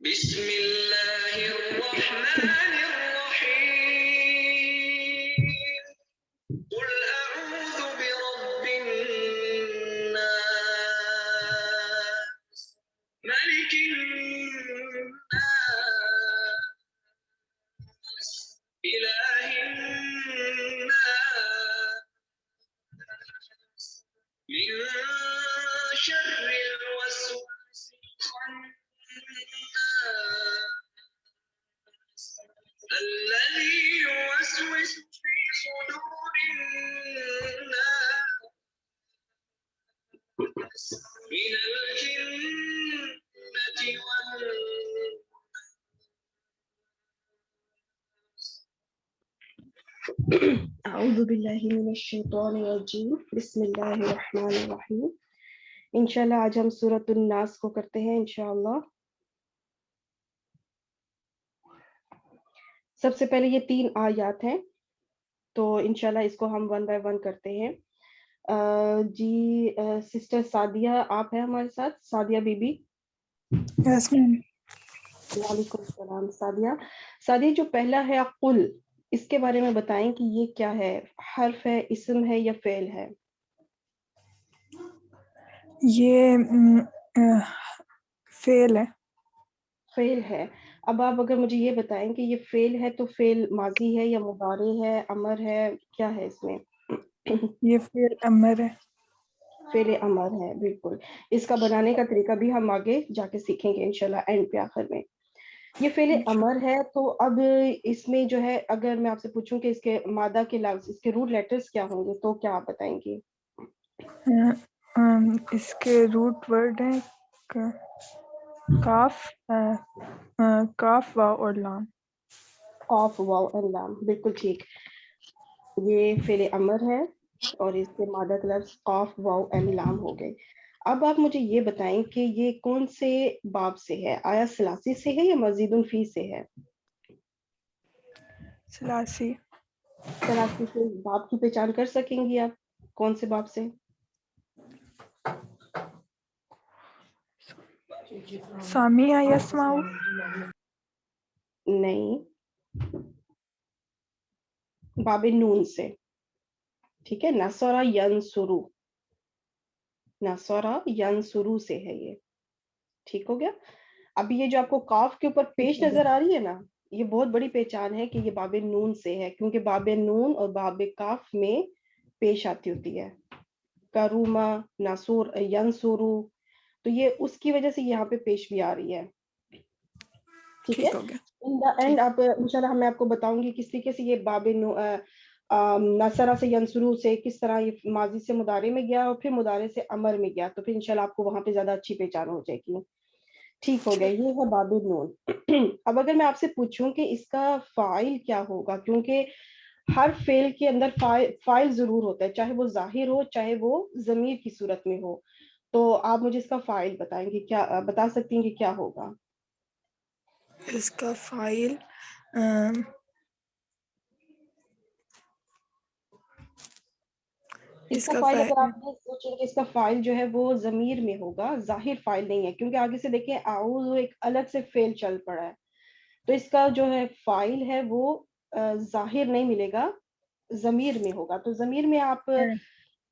بسم اللہ الرحمن الرحیم قل اعوذ برب الناس ملک الناس الہ الناس من شر الوسواس الخناس الذي يوسوس في صدور الناس من الجنة والناس. اعوذ باللہ من الشیطان الرجیم بسم اللہ الرحمن الرحیم. انشاءاللہ آج ہم سورۃ الناس کو کرتے ہیں انشاءاللہ. سب سے پہلے یہ 3 آیات ہیں تو انشاءاللہ اس کو ہم 1 بائی 1 کرتے ہیں. جی سسٹر سعدیہ آپ ہیں ہمارے ساتھ؟ سعدیہ بی بی. Yes ma'am. وعلیکم السلام. سعدیہ جو پہلا ہے قل، اس کے بارے میں بتائیں کہ یہ کیا ہے؟ حرف ہے، اسم ہے یا فعل ہے؟ یہ فعل ہے. فعل ہے. اب آپ اگر مجھے یہ بتائیں کہ یہ فعل ہے تو فعل ماضی ہے یا مضارع ہے، امر ہے، کیا ہے اس میں؟ یہ فعل امر ہے. فعل امر ہے، بالکل. اس کا بنانے کا طریقہ بھی ہم آگے جا کے سیکھیں گے انشاءاللہ اینڈ پہ آخر میں. یہ فعل امر ہے تو اب اس میں جو ہے اگر میں آپ سے پوچھوں کہ اس کے مادہ کے لفظ، اس کے روٹ لیٹرز کیا ہوں گے تو کیا آپ بتائیں گے؟ اس کے روٹ ورڈ ہیں کاف، واو اور لام. قاف واو اور لام، بالکل ٹھیک. یہ فعل امر ہے اور اس کے مادہ کے لفظ قاف واو اینڈ لام ہو گئے. اب آپ مجھے یہ بتائیں کہ یہ کون سے باب سے ہے؟ آیا ثلاثی سے ہے یا مزید فی سے ہے؟ ثلاثی. ثلاثی سے باب کی پہچان کر سکیں گی آپ؟ کون سے باب سے؟ سامع یسمع. نہیں، باب نون سے. ٹھیک ہے، نصرہ ینصرو، نصرہ ینصرو سے ہے یہ. ٹھیک ہو گیا. ابھی یہ جو آپ کو کاف کے اوپر پیش نظر آ رہی ہے نا، یہ بہت بڑی پہچان ہے کہ یہ باب نون سے ہے، کیونکہ باب نون اور باب کاف میں پیش آتی ہوتی ہے. کروما، نصور، ینصرو، تو یہ اس کی وجہ سے یہاں پہ پیش بھی آ رہی ہے. ٹھیک ہے. ٹھیک ہو گیا. ان دا اینڈ آپ انشاءاللہ میں آپ کو بتاؤں گی کس طریقے سے یہ باب نصرہ سے ینصرو سے کس طرح یہ ماضی سے مضارع میں گیا اور پھر مضارع سے امر میں گیا، تو پھر انشاءاللہ آپ کو وہاں پہ زیادہ اچھی پہچان ہو جائے گی. ٹھیک ہو گیا. یہ ہے باب نون. اب اگر میں آپ سے پوچھوں کہ اس کا فاعل کیا ہوگا، کیونکہ ہر فعل کے اندر فاعل ضرور ہوتا ہے، چاہے وہ ظاہر ہو چاہے وہ ضمیر کی صورت میں ہو، تو آپ مجھے اس کا فاعل بتائیں گے، کیا بتا سکتی ہیں کہ کیا ہوگا؟ اس کا فاعل اس کا فاعل اگر آپ یہ سوچیں کہ اس کا فاعل جو ہے وہ ضمیر میں ہوگا، ظاہر فاعل نہیں ہے، کیونکہ آگے سے دیکھیں اعوذ ایک الگ سے فعل چل پڑا ہے، تو اس کا جو ہے فاعل ہے وہ ظاہر نہیں ملے گا، ضمیر میں ہوگا. تو ضمیر میں آپ مجھے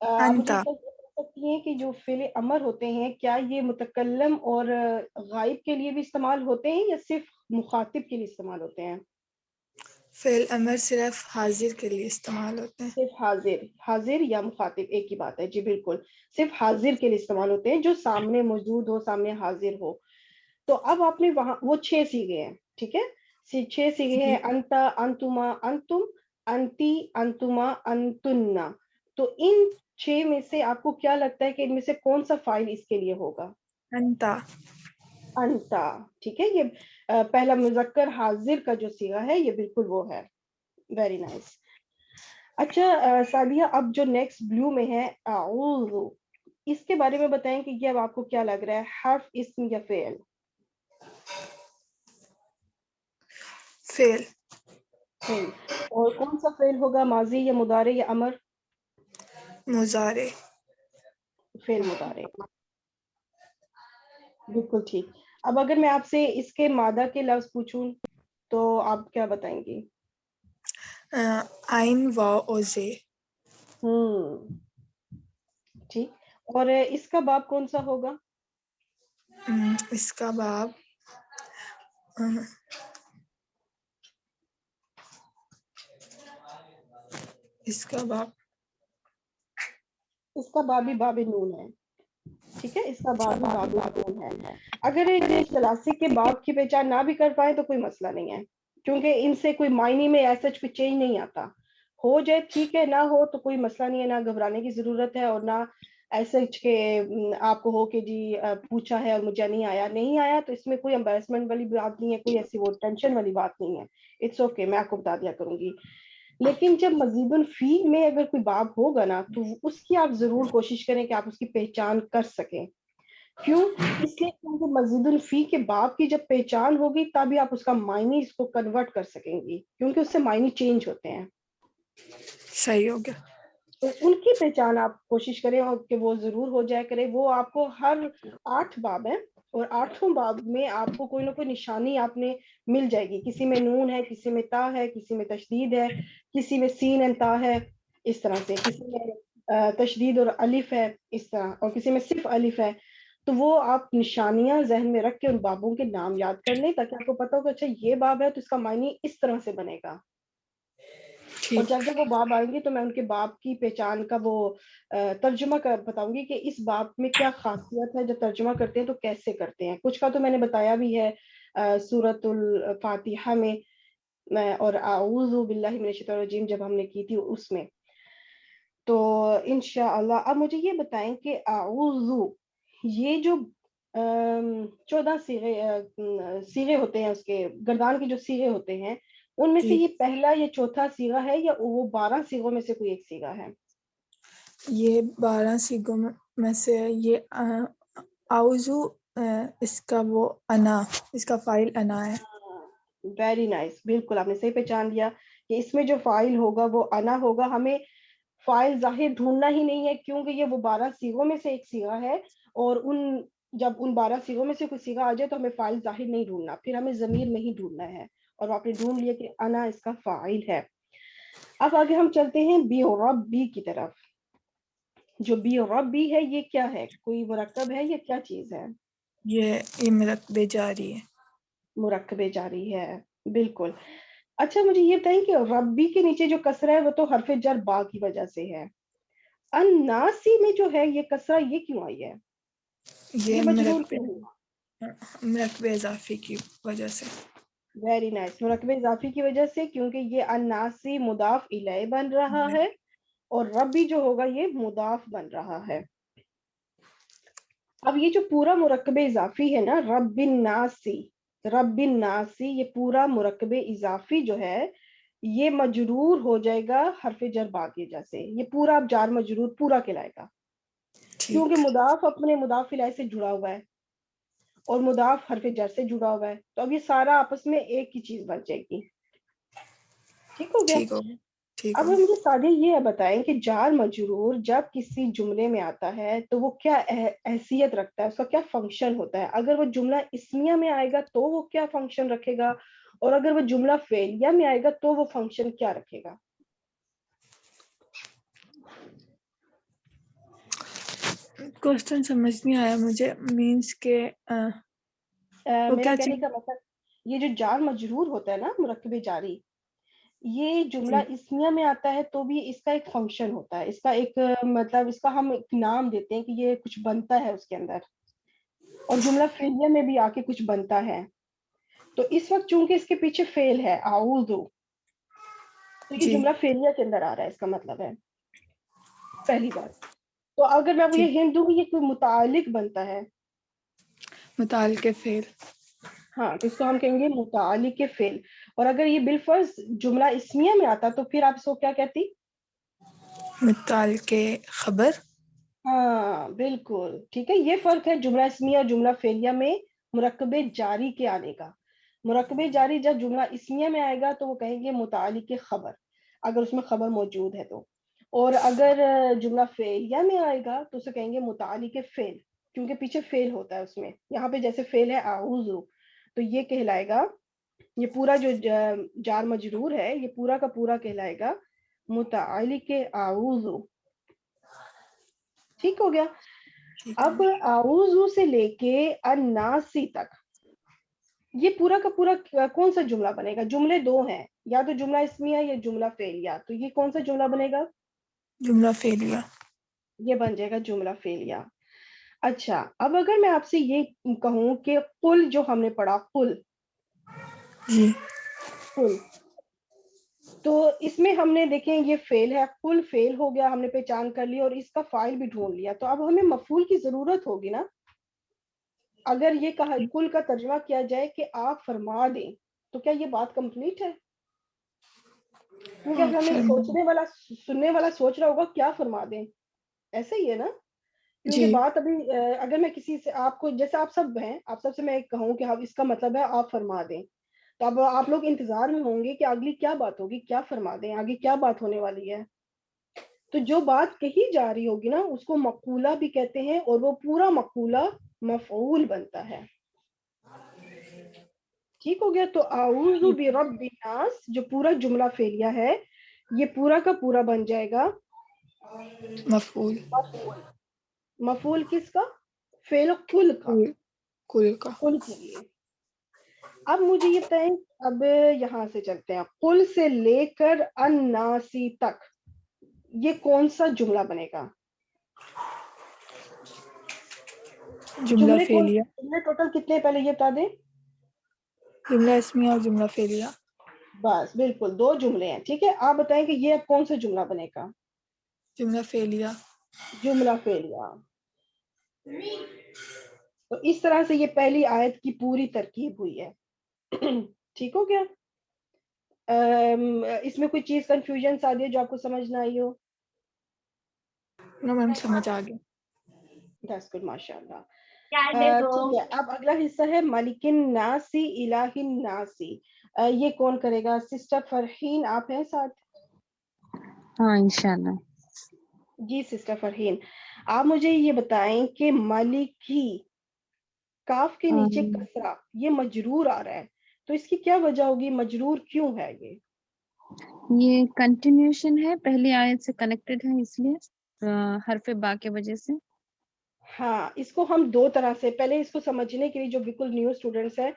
انتا. یہ بتا سکتی ہیں کہ جو فعل امر ہوتے ہیں کیا یہ متکلم اور غائب کے لیے بھی استعمال ہوتے ہیں یا صرف مخاطب کے لیے استعمال ہوتے ہیں؟ فعل امر صرف حاضر کے لیے استعمال ہوتے ہیں. صرف حاضر یا مخاطب ایک ہی بات ہے. جی بالکل، صرف حاضر کے لیے استعمال ہوتے ہیں، جو سامنے موجود ہو، سامنے حاضر ہو. تو اب آپ نے وہاں وہ 6 سیغے ہیں. ٹھیک ہے، 6 سیغے ہیں. انتا، انتما، انتم، انتی، انتما، انتنا. تو ان 6 میں سے آپ کو کیا لگتا ہے کہ ان میں سے کون سا فاعل اس کے لیے ہوگا؟ انتا. انتا. ٹھیک ہے، یہ پہلا مذکر حاضر کا جو صیغہ ہے یہ بالکل وہ ہے. Very nice. اچھا سعدیہ، اب جو نیکسٹ بلو میں ہے اعوذ، اس کے بارے میں بتائیں کہ یہ اب آپ کو کیا لگ رہا ہے، حرف، اسم یا فعل؟ فعل. فعل. اور کون سا فعل ہوگا، ماضی یا مضارع یا امر؟ مضارع. فعل مضارع، بالکل ٹھیک. اب اگر میں آپ سے اس کے مادہ کے لفظ پوچھوں تو آپ کیا بتائیں گی؟ عین واو اور زے. ٹھیک. اور اس کا باب کون سا ہوگا؟ اس کا باب اس کا باب بھی باب نون ہے. ٹھیک ہے، اس کا باب بھی باب نون ہے. اگر یہ ثلاثی کے باب کی پہچان نہ بھی کر پائے تو کوئی مسئلہ نہیں ہے، کیونکہ ان سے کوئی معنی میں ایسا کوئی چینج نہیں آتا. ہو جائے ٹھیک ہے، نہ ہو تو کوئی مسئلہ نہیں ہے، نہ گھبرانے کی ضرورت ہے، اور نہ ایسا کہ آپ کو ہو کہ جی پوچھا ہے اور مجھے نہیں آیا تو اس میں کوئی امبیرسمنٹ والی بات نہیں ہے، کوئی ایسی وہ ٹینشن والی بات نہیں ہے. اٹس اوکے، میں آپ کو بتا دیا کروں گی. لیکن جب مزید الفی میں اگر کوئی باب ہوگا نا تو اس کی آپ ضرور کوشش کریں کہ آپ اس کی پہچان کر سکیں. کیوں؟ اس لیے کیونکہ مزید الفی کے باب کی جب پہچان ہوگی تبھی آپ اس کا معنی اس کو کنورٹ کر سکیں گی، کیونکہ اس سے معنی چینج ہوتے ہیں. صحیح ہو گیا. تو ان کی پہچان آپ کوشش کریں اور کہ وہ ضرور ہو جائے کرے. وہ آپ کو ہر 8 باب ہیں اور 8 باب میں آپ کو کوئی نہ کوئی نشانی آپ نے مل جائے گی. کسی میں نون ہے، کسی میں تا ہے، کسی میں تشدید ہے، کسی میں سین اور تا ہے، اس طرح سے کسی میں تشدید اور الف ہے اس طرح، اور کسی میں صرف الف ہے. تو وہ آپ نشانیاں ذہن میں رکھ کے ان بابوں کے نام یاد کر لیں تاکہ آپ کو پتہ ہو کہ اچھا یہ باب ہے تو اس کا معنی اس طرح سے بنے گا. اور جب جب وہ باب آئیں گے تو میں ان کے باب کی پہچان کا وہ ترجمہ بتاؤں گی کہ اس باب میں کیا خاصیت ہے، جب ترجمہ کرتے ہیں تو کیسے کرتے ہیں. کچھ کا تو میں نے بتایا بھی ہے سورۃ الفاتحہ میں اور اعوذ باللہ من الشیطان الرجیم جب ہم نے کی تھی اس میں. تو انشاءاللہ اب مجھے یہ بتائیں کہ اعوذ یہ جو 14 صیغے ہوتے ہیں، اس کے گردان کے جو صیغے ہوتے ہیں، ان میں سے یہ پہلا یا چوتھا صیغہ ہے یا وہ 12 صیغوں میں سے کوئی ایک صیغہ ہے؟ یہ 12 صیغوں میں سے یہ اعوذ، اس کا وہ انا، اس کا فاعل انا ہے. ویری نائس، بالکل آپ نے صحیح پہچان لیا کہ اس میں جو فاعل ہوگا وہ انا ہوگا. ہمیں فاعل ظاہر ڈھونڈنا ہی نہیں ہے کیونکہ یہ وہ 12 صیغوں میں سے ایک صیغہ ہے، اور جب ان 12 صیغوں میں سے کوئی صیغہ آ جائے تو ہمیں فاعل ظاہر نہیں ڈھونڈنا، پھر ہمیں ضمیر میں ہی ڈھونڈنا ہے. اور آپ نے ڈھونڈ لیا کہ انا اس کا فاعل ہے. اب آگے ہم چلتے ہیں بی اور ربی کی طرف. جو بی اور ربی ہے یہ کیا ہے؟ کوئی مرکب ہے یا کیا چیز ہے؟ یہ مرکبے جاری ہے. مرکبے جاری ہے، بالکل. اچھا مجھے یہ بتائیں کہ ربی کے نیچے جو کسرہ ہے وہ تو حرف جر با کی وجہ سے ہے. الناسی میں جو ہے یہ کسرہ یہ کیوں آئی ہے؟ یہ مجرور کیوں ہے؟ مرکب اضافی کی وجہ سے. ویری نائس، مرکب اضافی کی وجہ سے، کیونکہ یہ الناسی مضاف الیہ بن رہا ہے اور ربی جو ہوگا یہ مضاف بن رہا ہے. اب یہ جو پورا مرکب اضافی ہے نا، رب الناسی، یہ پورا مرکب اضافی جو ہے یہ مجرور ہو جائے گا حرف جر با کی وجہ سے. یہ پورا اب جار مجرور پورا کہلائے گا کیونکہ مضاف اپنے مضاف الیہ سے جڑا ہوا ہے اور مضاف حرف جر سے جڑا ہوا ہے. تو اب یہ سارا آپس میں ایک ہی چیز بن جائے گی. ٹھیک ہو گیا؟ اب مجھے سادے یہ بتائیں کہ جار مجرور جب کسی جملے میں آتا ہے تو وہ کیا حیثیت رکھتا ہے، اس کا کیا فنکشن ہوتا ہے؟ اگر وہ جملہ اسمیہ میں آئے گا تو وہ کیا فنکشن رکھے گا، اور اگر وہ جملہ فعلیہ میں آئے گا تو وہ فنکشن کیا رکھے گا؟ کوسچن سمجھ نہیں آیا مجھے. مینس کہ میرا کہنے کا مطلب یہ جو جار مجرور ہوتا ہے نا مرکب جاری، یہ جملہ اسمیہ میں آتا ہے تو بھی اس کا ایک فنکشن ہوتا ہے، اس کا ایک مطلب اس کا ہم ایک نام دیتے ہیں کہ یہ کچھ بنتا ہے اس کے اندر، اور جملہ فعلیہ میں بھی آ کے کچھ بنتا ہے. تو اس وقت چونکہ اس کے پیچھے فعل ہے اعوذ، تو یہ جملہ فعلیہ کے اندر آ رہا ہے، اس کا مطلب ہے پہلی بات. تو اگر میں وہ یہ ہنٹ دوں کہ یہ کوئی متعلق بنتا ہے، متعلق فعل، ہاں تو اس کو ہم کہیں گے متعلق فعل. اور اگر یہ بالفرض جملہ اسمیہ میں آتا تو پھر آپ اس کو کیا کہتی؟ متعلق خبر. ہاں بالکل ٹھیک ہے. یہ فرق ہے جملہ اسمیہ اور جملہ فعلیہ میں مرکب جاری کے آنے کا. مرکب جاری جب جملہ اسمیہ میں آئے گا تو وہ کہیں گے متعلق خبر اگر اس میں خبر موجود ہے تو، اور اگر جملہ فعلیہ میں آئے گا تو اسے کہیں گے متعلق فعل. کیونکہ پیچھے فعل ہوتا ہے اس میں. یہاں پہ جیسے فعل ہے اعوذ، تو یہ کہلائے گا، یہ پورا جو جار مجرور ہے یہ پورا کا پورا کہلائے گا متعلق اعوذ. ٹھیک ہو گیا. اب اعوذ سے لے کے الناسی تک یہ پورا کا پورا کون سا جملہ بنے گا؟ جملے دو ہیں، یا تو جملہ اسمیہ یا جملہ فعلیہ. تو یہ کون سا جملہ بنے گا؟ جملہ فعلیہ. یہ بن جائے گا جملہ فعلیہ. اچھا اب اگر میں آپ سے یہ کہوں کہ قل جو ہم نے پڑھا قل، جی قل، تو اس میں ہم نے دیکھیں یہ فعل ہے، قل فعل ہو گیا، ہم نے پہچان کر لی اور اس کا فاعل بھی ڈھونڈ لیا. تو اب ہمیں مفعول کی ضرورت ہوگی نا. اگر یہ کہا قل کا ترجمہ کیا جائے کہ آپ فرما دیں، تو کیا یہ بات کمپلیٹ ہے؟ کیونکہ اب ہمیں سوچنے والا سننے والا سوچ رہا ہوگا کیا فرما دیں، ایسا ہی ہے نا. کیونکہ جی بات ابھی اگر میں کسی سے آپ کو، جیسے آپ سب ہیں، آپ سب سے میں کہوں کہ اس کا مطلب ہے آپ فرما دیں، تو اب آپ لوگ انتظار میں ہوں گے کہ اگلی کیا بات ہوگی، کیا فرما دیں، آگے کیا بات ہونے والی ہے. تو جو بات کہی جا رہی ہوگی نا اس کو مقولہ بھی کہتے ہیں، اور وہ پورا مقولہ مفعول بنتا ہے. ٹھیک ہو گیا. تو اعوذ برب الناس جو پورا جملہ فعلیہ ہے یہ پورا کا پورا بن جائے گا مفعول. مفعول. مفعول کس کا؟ فعل قل کا، کل کا. قل کے لیے. اب مجھے یہ بتائیں، اب یہاں سے چلتے ہیں، قل سے لے کر الناسی تک یہ کون سا جملہ بنے گا؟ جملہ فعلیہ. جملے ٹوٹل کتنے پہلے یہ بتا دیں. جملہ اسمیہ اور جملہ فعلیہ. بس بالکل 2 جملے ہیں. ٹھیک ہے، آپ بتائیں کہ یہ اب کون سا جملہ بنے گا؟ جملہ فعلیہ. جملہ فعلیہ. تو اس طرح سے یہ پہلی آیت کی پوری ترکیب ہوئی ہے. ٹھیک ہو گیا. اس میں کوئی چیز کنفیوژن آ رہی ہے جو آپ کو سمجھ نہ آئی ہو؟ نو میم سمجھ آ گیا. That's good, ماشاء اللہ. ٹھیک ہے، اب اگلا حصہ ہے مالک الناسی الہ الناسی. یہ کون کرے گا؟ سسٹر فرحین آپ ہیں ساتھ؟ ہاں انشاءاللہ. جی سسٹر فرحین، آپ مجھے یہ بتائیں کہ مالکی کاف کے نیچے کسرہ یہ مجرور آ رہا ہے، تو اس کی کیا وجہ ہوگی؟ مجرور کیوں ہے یہ کنٹینیوشن ہے، پہلی آیت سے کنیکٹڈ ہے، اس لیے حرف با کی وجہ سے. ہاں اس کو ہم 2 طرح سے، پہلے اس کو سمجھنے کے لیے جو بالکل نیو اسٹوڈنٹس ہیں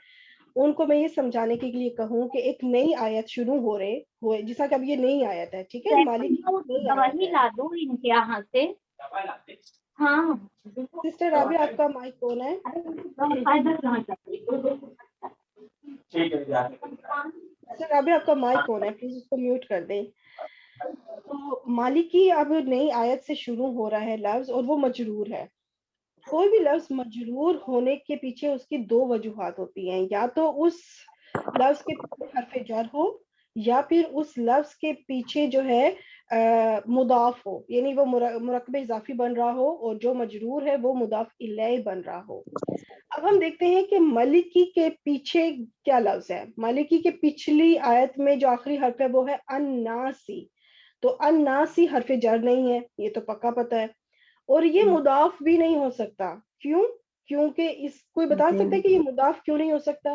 ان کو میں یہ سمجھانے کے لیے کہوں کہ ایک نئی آیت شروع ہو رہے ہوئے، جیسا کہ اب یہ نئی آیت ہے. ٹھیک ہے، مالک وہی لا دو ان کے یہاں سے. ہاں سسٹر رابعہ آپ کا مائک کون ہے؟ سسٹر رابعہ آپ کا مائک کون ہے؟ پلیز اس کو میوٹ کر دیں. تو مالکی اب نئی آیت سے شروع ہو رہا ہے لفظ، اور وہ مجرور ہے. کوئی بھی لفظ مجرور ہونے کے پیچھے اس کی 2 وجوہات ہوتی ہیں، یا تو اس لفظ کے پیچھے حرف جر ہو، یا پھر اس لفظ کے پیچھے جو ہے مضاف ہو، یعنی وہ مرکب اضافی بن رہا ہو اور جو مجرور ہے وہ مضاف الیہ بن رہا ہو. اب ہم دیکھتے ہیں کہ مالکی کے پیچھے کیا لفظ ہے. مالکی کے پچھلی آیت میں جو آخری حرف ہے وہ ہے الناسی. تو الناسی حرف جر نہیں ہے، یہ تو پکا پتا ہے، اور یہ مضاف بھی نہیں ہو سکتا. کیوں؟ کیونکہ اس کوئی بتا سکتا ہے کہ یہ مضاف کیوں نہیں ہو سکتا؟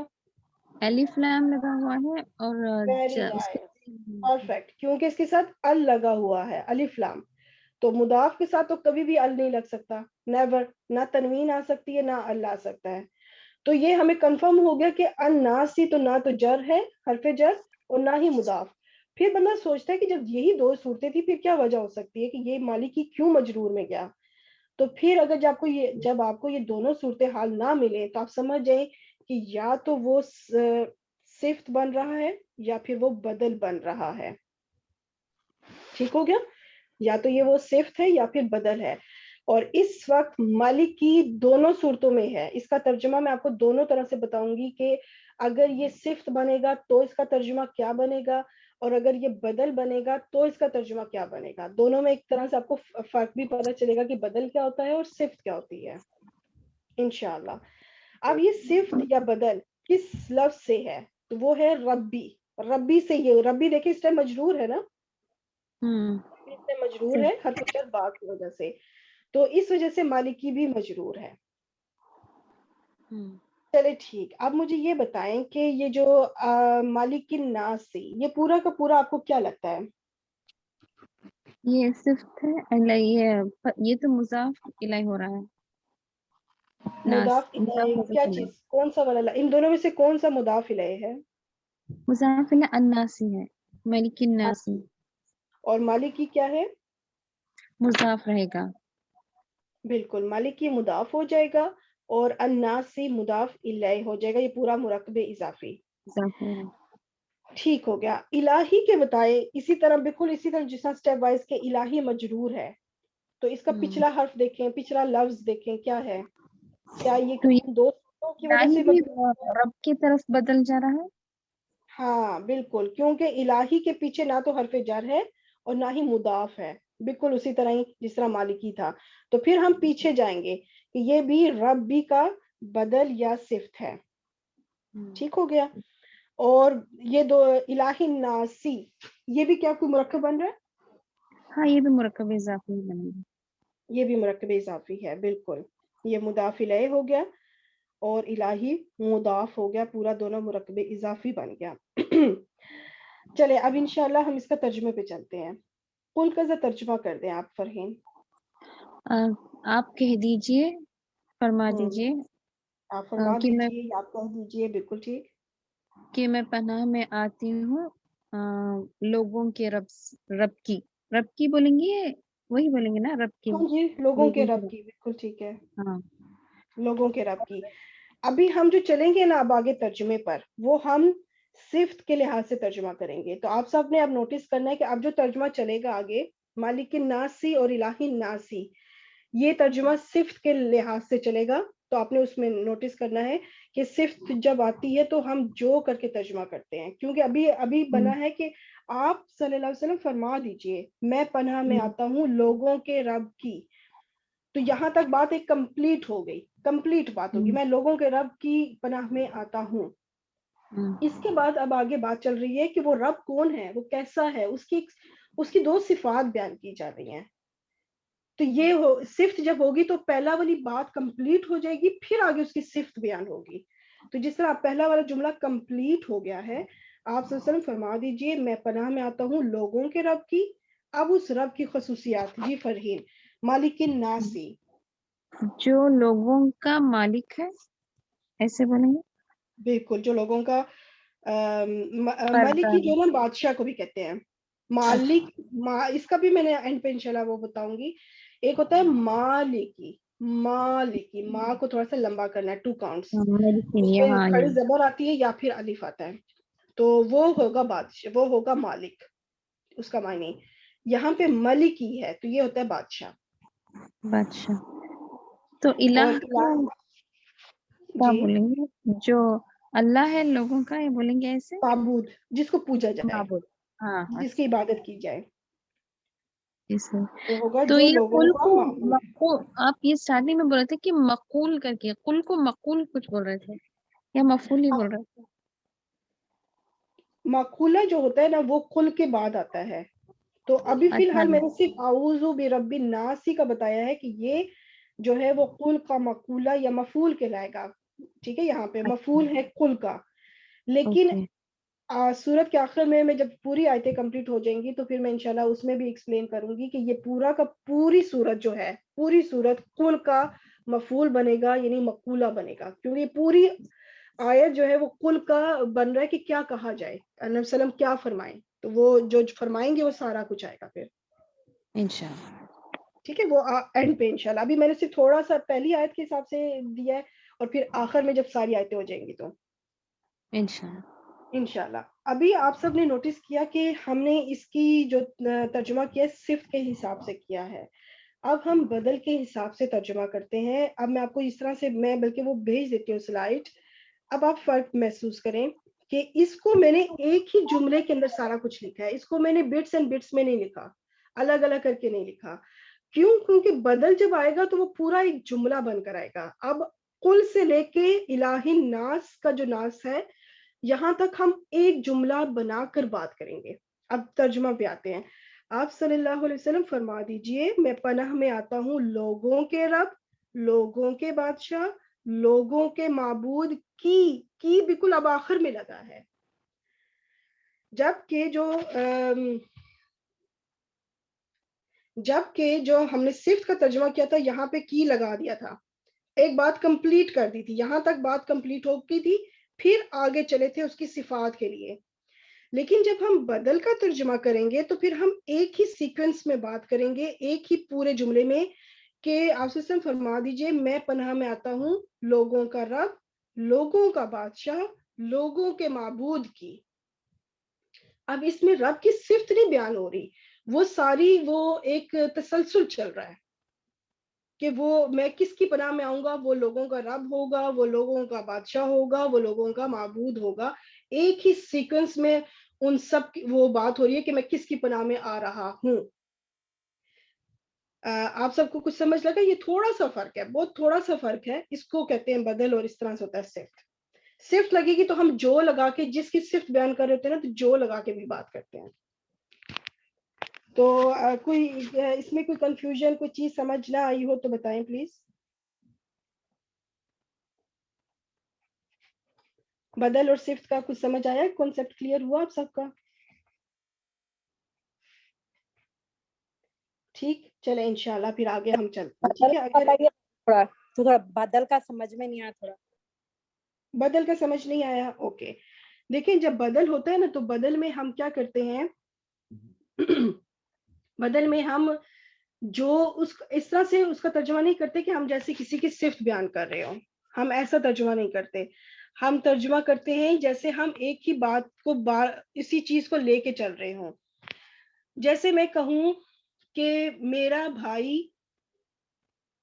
الف لام لگا ہوا ہے اور ویری اس کے نائس، پرفیکٹ. کیونکہ اس کے ساتھ ال لگا ہوا ہے، الف لام. تو مضاف کے ساتھ تو کبھی بھی ال نہیں لگ سکتا، نیور. نہ تنوین آ سکتی ہے نہ ال آ سکتا ہے. تو یہ ہمیں کنفرم ہو گیا کہ الناسی تو نہ تو جر ہے حرف جر اور نہ ہی مضاف. پھر بندہ سوچتا ہے کہ جب یہی 2 صورتیں تھی پھر کیا وجہ ہو سکتی ہے کہ یہ مالکی کیوں مجرور میں گیا. تو پھر اگر جب آپ کو یہ دونوں صورتحال نہ ملے تو آپ سمجھ جائیں کہ یا تو وہ صفت بن رہا ہے یا پھر وہ بدل بن رہا ہے. ٹھیک ہو گیا، یا تو یہ وہ صفت ہے یا پھر بدل ہے. اور اس وقت مالکی دونوں صورتوں میں ہے. اس کا ترجمہ میں آپ کو دونوں طرح سے بتاؤں گی کہ اگر یہ صفت بنے گا تو اس کا ترجمہ کیا بنے گا، اور اگر یہ بدل بنے گا تو اس کا ترجمہ کیا بنے گا. دونوں میں ایک طرح سے آپ کو فرق بھی پتہ چلے گا کہ بدل کیا ہوتا ہے اور صفت کیا ہوتی ہے انشاءاللہ. اب یہ صفت یا بدل کس لفظ سے ہے؟ تو وہ ہے ربی. ربی سے، یہ ربی دیکھیں اس ٹائم مجرور ہے نا، اس سے مجرور ہے حرف جر با کی وجہ سے. تو اس وجہ سے مالکی بھی مجرور ہے. چلے ٹھیک. اب مجھے یہ بتائیں کہ یہ جو مالک الناس سے یہ پورا کا پورا آپ کو کیا لگتا ہے؟ یہ صفت ہے یہ تو مضاف الیہ ہو رہا ہے. مضاف الیہ کیا الیہ. چیز کون سا والا ان دونوں میں سے کون سا مضاف الیہ ہے؟ مضاف الیہ الناسی ہے. ملک الناسی اور مالکی کیا ہے؟ مضاف رہے گا. بالکل مالکی مضاف ہو جائے گا اور الناسی مضاف الیہ ہو جائے گا. یہ پورا مرکب اضافی. مضاف ہے. ٹھیک ہو گیا. الہی کے بتائے اسی طرح بالکل اسی طرح جس طرح اسٹیپ وائز کے الہی مجرور ہے تو اس کا پچھلا حرف دیکھیں, پچھلا لفظ دیکھیں کیا ہے. کیا یہ تو کسی دو صفتوں کی وجہ الہی سے بھی مجرور؟ رب کی طرف بدل جا رہا ہے. ہاں بالکل, کیونکہ الہی کے پیچھے نہ تو حرف جر ہے اور نہ ہی مضاف ہے, بالکل اسی طرح ہی جس طرح مالکی تھا. تو پھر ہم پیچھے جائیں گے کہ یہ بھی رب بھی کا بدل یا صفت ہے. ٹھیک ہو گیا. اور یہ دو الہی ناسی یہ بھی کیا کوئی مرکب بن رہا ہے؟ ہاں یہ بھی مرکب اضافی ہی بنے گا. یہ بھی مرکب اضافی ہے. بالکل یہ مضاف الیہ ہو گیا اور الہی مضاف ہو گیا, پورا دونوں مرکب اضافی بن گیا. چلے اب انشاءاللہ ہم اس کا ترجمے پہ چلتے ہیں. قل کا ترجمہ کر دیں آپ فرحین. آپ کہہ دیجئے, فرما دیجئے آپ فرما کہ میں دیجئے یا آپ کہہ دیجئے. بالکل ٹھیک. کہ میں پناہ میں آتی ہوں لوگوں کے رب کی بولیں گے, وہی بولیں گے نا رب کی. ہاں جی, لوگوں کے رب کی. بالکل ٹھیک ہے, ہاں لوگوں کے رب کی. ابھی ہم جو چلیں گے نا اب آگے ترجمے پر, وہ ہم صفت کے لحاظ سے ترجمہ کریں گے. تو آپ سب نے اب نوٹس کرنا ہے کہ اب جو ترجمہ چلے گا آگے مالک الناسی اور الہی الناسی, یہ ترجمہ صفت کے لحاظ سے چلے گا. تو آپ نے اس میں نوٹس کرنا ہے کہ صفت جب آتی ہے تو ہم جو کر کے ترجمہ کرتے ہیں, کیونکہ ابھی بنا ہے کہ آپ صلی اللہ علیہ وسلم فرما دیجئے میں پناہ میں آتا ہوں لوگوں کے رب کی. تو یہاں تک بات ایک کمپلیٹ ہو گئی, کمپلیٹ بات ہوگی, میں لوگوں کے رب کی پناہ میں آتا ہوں. اس کے بعد اب آگے بات چل رہی ہے کہ وہ رب کون ہے, وہ کیسا ہے, اس کی دو صفات بیان کی جا رہی ہیں. تو یہ صفت جب ہوگی تو پہلا والی بات کمپلیٹ ہو جائے گی, پھر آگے اس کی صفت بیان ہوگی. تو جس طرح پہلا والا جملہ کمپلیٹ ہو گیا ہے, آپ صلی اللہ علیہ وسلم فرما دیجئے میں پناہ میں آتا ہوں لوگوں کے رب کی. اب اس رب کی خصوصیات. جی فرحین. مالک الناسی جو لوگوں کا مالک ہے, ایسے بولیں گے. بالکل, جو لوگوں کا مالکی جو نا بادشاہ کو بھی کہتے ہیں. مالک اس کا بھی میں نے اینڈ پہ انشاءاللہ وہ بتاؤں گی. ایک ہوتا ہے مالکی, ماں کو تھوڑا سا لمبا کرنا ہے, 2 کاؤنٹس, اس پہ ہاں کھڑی زبر آتی ہے یا پھر الف آتا ہے. تو وہ ہوگا بادشاہ, وہ ہوگا مالک, اس کا معنی. یہاں پہ ملکی ہے تو یہ ہوتا ہے بادشاہ. تو الہ اور کیا بولیں گے, جو اللہ ہے لوگوں کا, یہ بولیں گے ایسے معبود, جس کو پوجا جائے, معبود. ہاں جس کی عبادت کی جائے, وہ ہوگا تو جو یہ لوگوں قل کا کو معبود. آپ یہ اسٹارٹنگ میں بول رہے تھے کہ مقول کر کے, قل کو مقول کچھ بول رہے تھے یا مفعول ہی بول رہے تھے؟ مقولہ جو ہوتا ہے نا وہ قل کے بعد آتا ہے. تو ابھی فی اچھا الحال میں نے صرف اعوذ برب الناس کا بتایا ہے کہ یہ جو ہے وہ قل کا مقولہ یا مفعول کہلائے گا. ٹھیک ہے, یہاں پہ مفعول ہے قل کا. لیکن سورت کے آخر میں جب پوری آیتیں کمپلیٹ ہو جائیں گی تو پھر میں انشاءاللہ اس میں بھی ایکسپلین کروں گی کہ یہ پورا کا پوری سورت جو ہے, پوری سورت قل کا مفعول بنے گا یعنی مقولہ بنے گا, کیونکہ یہ پوری آیت جو ہے وہ قل کا بن رہا ہے کہ کیا کہا جائے, نبی وسلم کیا فرمائیں. تو وہ جو فرمائیں گے وہ سارا کچھ آئے گا پھر انشاءاللہ. ٹھیک ہے, وہ اینڈ پہ انشاءاللہ. ابھی میں نے صرف تھوڑا سا پہلی آیت کے حساب سے دیا ہے اور پھر آخر میں جب ساری آیتیں ہو جائیں گی تو انشاءاللہ. ابھی آپ سب نے نوٹس کیا کہ ہم نے اس کی جو ترجمہ کیا صفت کے حساب سے کیا ہے. اب ہم بدل کے حساب سے ترجمہ کرتے ہیں. اب میں آپ کو اس طرح سے میں بلکہ وہ بھیج دیتی ہوں سلائیڈ. اب آپ فرق محسوس کریں کہ اس کو میں نے ایک ہی جملے کے اندر سارا کچھ لکھا ہے, اس کو میں نے بٹس اینڈ بٹس میں نہیں لکھا, الگ الگ کر کے نہیں لکھا. کیوں؟ کیونکہ بدل جب آئے گا تو وہ پورا ایک جملہ بن کر آئے گا. اب قل سے لے کے الہ الناس کا جو ناس ہے یہاں تک ہم ایک جملہ بنا کر بات کریں گے. اب ترجمہ پہ آتے ہیں. آپ صلی اللہ علیہ وسلم فرما دیجئے میں پناہ میں آتا ہوں لوگوں کے رب, لوگوں کے بادشاہ, لوگوں کے معبود کی بالکل اب آخر میں لگا ہے، جبکہ جو ہم نے صفت کا ترجمہ کیا تھا یہاں پہ کی لگا دیا تھا، ایک بات کمپلیٹ کر دی تھی، یہاں تک بات کمپلیٹ ہو گئی تھی، پھر آگے چلے تھے اس کی صفات کے لیے. لیکن جب ہم بدل کا ترجمہ کریں گے تو پھر ہم ایک ہی سیکوینس میں بات کریں گے، ایک ہی پورے جملے میں، کہ آپ سے فرما دیجئے میں پناہ میں آتا ہوں لوگوں کا رب، لوگوں کا بادشاہ، لوگوں کے معبود کی. اب اس میں رب کی صفت نہیں بیان ہو رہی، وہ ساری وہ ایک تسلسل چل رہا ہے کہ وہ میں کس کی پناہ میں آؤں گا، وہ لوگوں کا رب ہوگا، وہ لوگوں کا بادشاہ ہوگا، وہ لوگوں کا معبود ہوگا. ایک ہی سیکوینس میں ان سب کی وہ بات ہو رہی ہے کہ میں کس کی پناہ میں آ رہا ہوں. آپ سب کو کچھ سمجھ لگا؟ یہ تھوڑا سا فرق ہے، بہت تھوڑا سا فرق ہے، اس کو کہتے ہیں بدل، اور اس طرح سے ہوتا ہے صفت. صفت لگے گی تو ہم جو لگا کے، جس کی صفت بیان کر رہے ہوتے ہیں نا، تو جو لگا کے بھی بات کرتے ہیں. تو کوئی اس میں کوئی کنفیوژن، کوئی چیز سمجھ نہ آئی ہو تو بتائیں پلیز. بدل اور صفت کا کچھ سمجھ آیا؟ کانسیپٹ کلیئر ہوا آپ سب کا؟ ٹھیک، چلے انشاءاللہ پھر آگے ہم چلتے ہیں. ٹھیک ہے، اگر تھوڑا بدل کا سمجھ میں نہیں آیا، تھوڑا بدل کا سمجھ نہیں آیا، اوکے. دیکھیں جب بدل ہوتا ہے نا تو بدل میں ہم کیا کرتے ہیں، بدل میں ہم جو اس طرح سے اس کا ترجمہ نہیں کرتے کہ ہم جیسے کسی کی صفت بیان کر رہے ہوں، ہم ایسا ترجمہ نہیں کرتے. ہم ترجمہ کرتے ہیں جیسے ہم ایک ہی بات کو اسی چیز کو لے کے چل رہے ہوں. جیسے میں کہوں کہ میرا بھائی،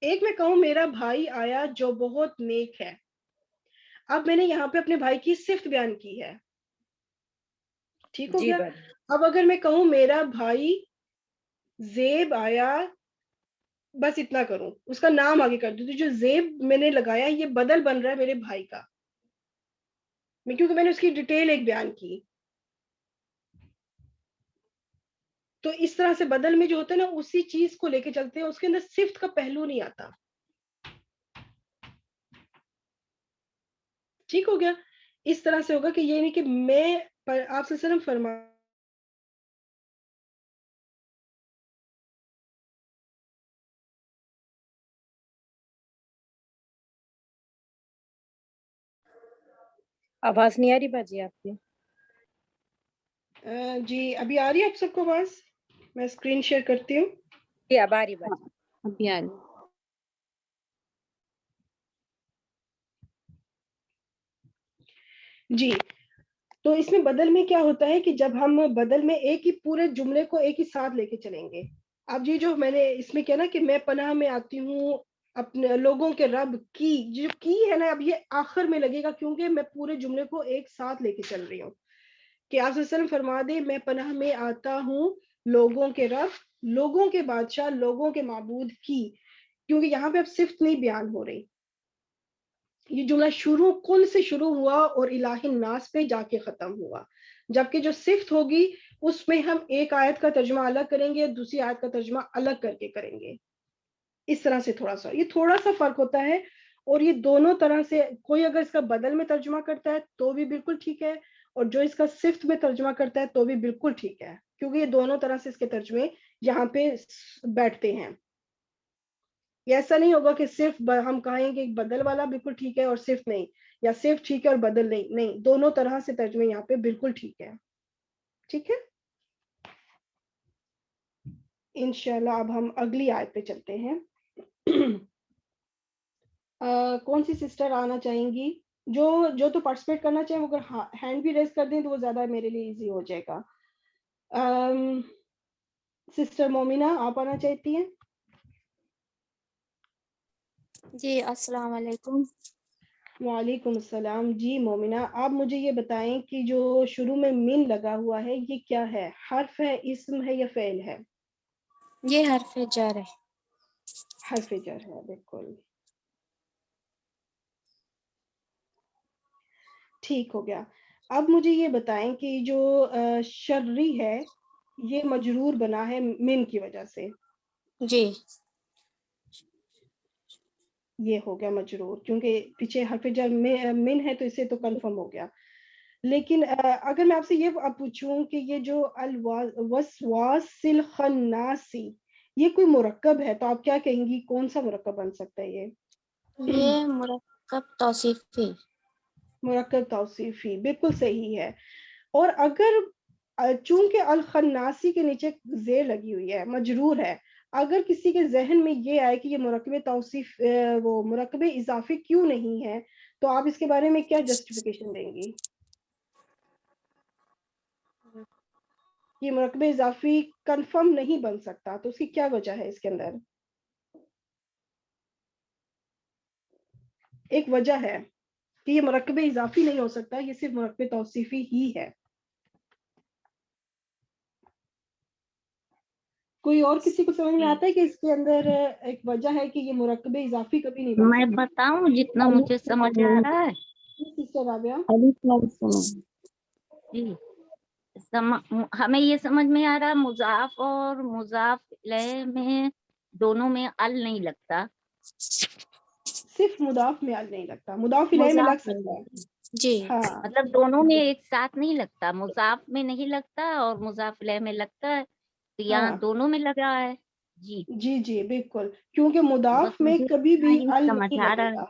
میں کہوں میرا بھائی آیا جو بہت نیک ہے. اب میں نے یہاں پہ اپنے بھائی کی صفت بیان کی ہے، ٹھیک ہو جی گیا. بات. اب اگر میں کہوں میرا بھائی زیب آیا، بس اتنا کروں، اس کا نام آگے کر دوں، تو جو زیب میں نے لگایا یہ بدل بن رہا ہے میرے بھائی کا، کیونکہ میں نے اس کی ڈیٹیل ایک بیان کی. تو اس طرح سے بدل میں جو ہوتا ہے نا اسی چیز کو لے کے چلتے ہیں، اس کے اندر صفت کا پہلو نہیں آتا. ٹھیک ہو گیا. اس طرح سے ہوگا کہ یہ نہیں کہ میں آپ سے صرف فرما آواز نہیں آ رہی باجی آپ کی؟ جی ابھی آ رہی ہے آپ سب کو آواز؟ میں اسکرین شیئر کرتی ہوں. جی اب آ رہی باجی. ابھی آ رہی. جی تو اس میں بدل میں کیا ہوتا ہے کہ جب ہم بدل میں ایک ہی پورے جملے کو ایک ہی ساتھ لے کے چلیں گے. اب جی جو میں نے اس میں کیا نا کہ میں پناہ میں آتی ہوں اپنے لوگوں کے رب کی، جو کی ہے نا اب یہ آخر میں لگے گا، کیونکہ میں پورے جملے کو ایک ساتھ لے کے چل رہی ہوں. کہ آپ وسلم فرما دے میں پناہ میں آتا ہوں لوگوں کے رب، لوگوں کے بادشاہ، لوگوں کے معبود کی، کیونکہ یہاں پہ اب صفت نہیں بیان ہو رہی. یہ جملہ شروع کل سے شروع ہوا اور الہ الناس پہ جا کے ختم ہوا. جبکہ جو صفت ہوگی اس میں ہم ایک آیت کا ترجمہ الگ کریں گے، دوسری آیت کا ترجمہ الگ کر کے کریں گے. اس طرح سے یہ تھوڑا سا فرق ہوتا ہے. اور یہ دونوں طرح سے کوئی اگر اس کا بدل میں ترجمہ کرتا ہے تو بھی بالکل ٹھیک ہے، اور جو اس کا صفت میں ترجمہ کرتا ہے تو بھی بالکل ٹھیک ہے، کیونکہ یہ دونوں طرح سے اس کے ترجمے یہاں پہ بیٹھتے ہیں. یہ ایسا نہیں ہوگا کہ صرف ہم کہیں گے بدل والا بالکل ٹھیک ہے اور صرف نہیں، یا صرف ٹھیک ہے اور بدل نہیں، دونوں طرح سے ترجمے یہاں پہ بالکل ٹھیک ہے. ٹھیک ہے، انشاءاللہ اب ہم اگلی آیت پہ چلتے ہیں. کون سی سسٹر آنا چاہیں گی؟ جو تو پارٹیسپیٹ کرنا چاہیں وہ اگر ہینڈ بھی ریز کر دیں تو وہ زیادہ میرے لیے ایزی ہو جائے گا. سسٹر مومنہ آپ آنا چاہتی ہیں؟ جی السلام علیکم. وعلیکم السلام. جی مومنہ آپ مجھے یہ بتائیں کہ جو شروع میں من لگا ہوا ہے یہ کیا ہے؟ حرف ہے، اسم ہے یا فعل ہے؟ یہ حرف جر ہے. حرف جر ہے، بالکل ٹھیک ہو گیا. اب مجھے یہ بتائیں کہ جو شرری ہے یہ مجرور بنا ہے من کی وجہ سے. جی یہ ہو گیا مجرور، کیونکہ پیچھے حرف جر من ہے تو اسے تو کنفرم ہو گیا. لیکن اگر میں آپ سے یہ پوچھوں کہ یہ جو الوسواس الخناسی یہ کوئی مرکب ہے تو آپ کیا کہیں گی، کون سا مرکب بن سکتا ہے یہ مرکب توصیفی. مرکب توصیفی، بالکل صحیح ہے. اور اگر چونکہ الخناسی کے نیچے زیر لگی ہوئی ہے، مجرور ہے، اگر کسی کے ذہن میں یہ آئے کہ یہ مرکب توصیف وہ مرکب اضافی کیوں نہیں ہے، تو آپ اس کے بارے میں کیا جسٹیفیکیشن دیں گی؟ یہ مرکب اضافی کنفرم نہیں بن سکتا تو اس کی کیا وجہ ہے؟ اس کے اندر ایک وجہ ہے کہ یہ مرکب اضافی نہیں ہو سکتا، یہ صرف مرکب توصیفی ہی ہے. کوئی اور کسی کو سمجھ میں آتا ہے کہ اس کے اندر ایک وجہ ہے کہ یہ مرکب اضافی کبھی نہیں بن میں سکتا؟ بتاؤں جتنا مجھے سمجھ آ رہا ہے. سسٹر رابعہ. جی ہمیں یہ سمجھ میں آ رہا مضاف اور مضاف الیہ میں دونوں میں ال نہیں لگتا. صرف مضاف میں ال نہیں لگتا، مضاف الیہ میں لگ سکتا ہے. جی ہاں مطلب دونوں میں ایک ساتھ نہیں لگتا، مضاف میں نہیں لگتا اور مضاف الیہ میں لگتا ہے، تو یہاں ہاں دونوں میں لگا ہے. جی جی جی بالکل، کیونکہ مضاف بس میں مجھے کبھی بھی اتنا ہی ال سمجھ نہیں آ لگے رہا ہے. گا.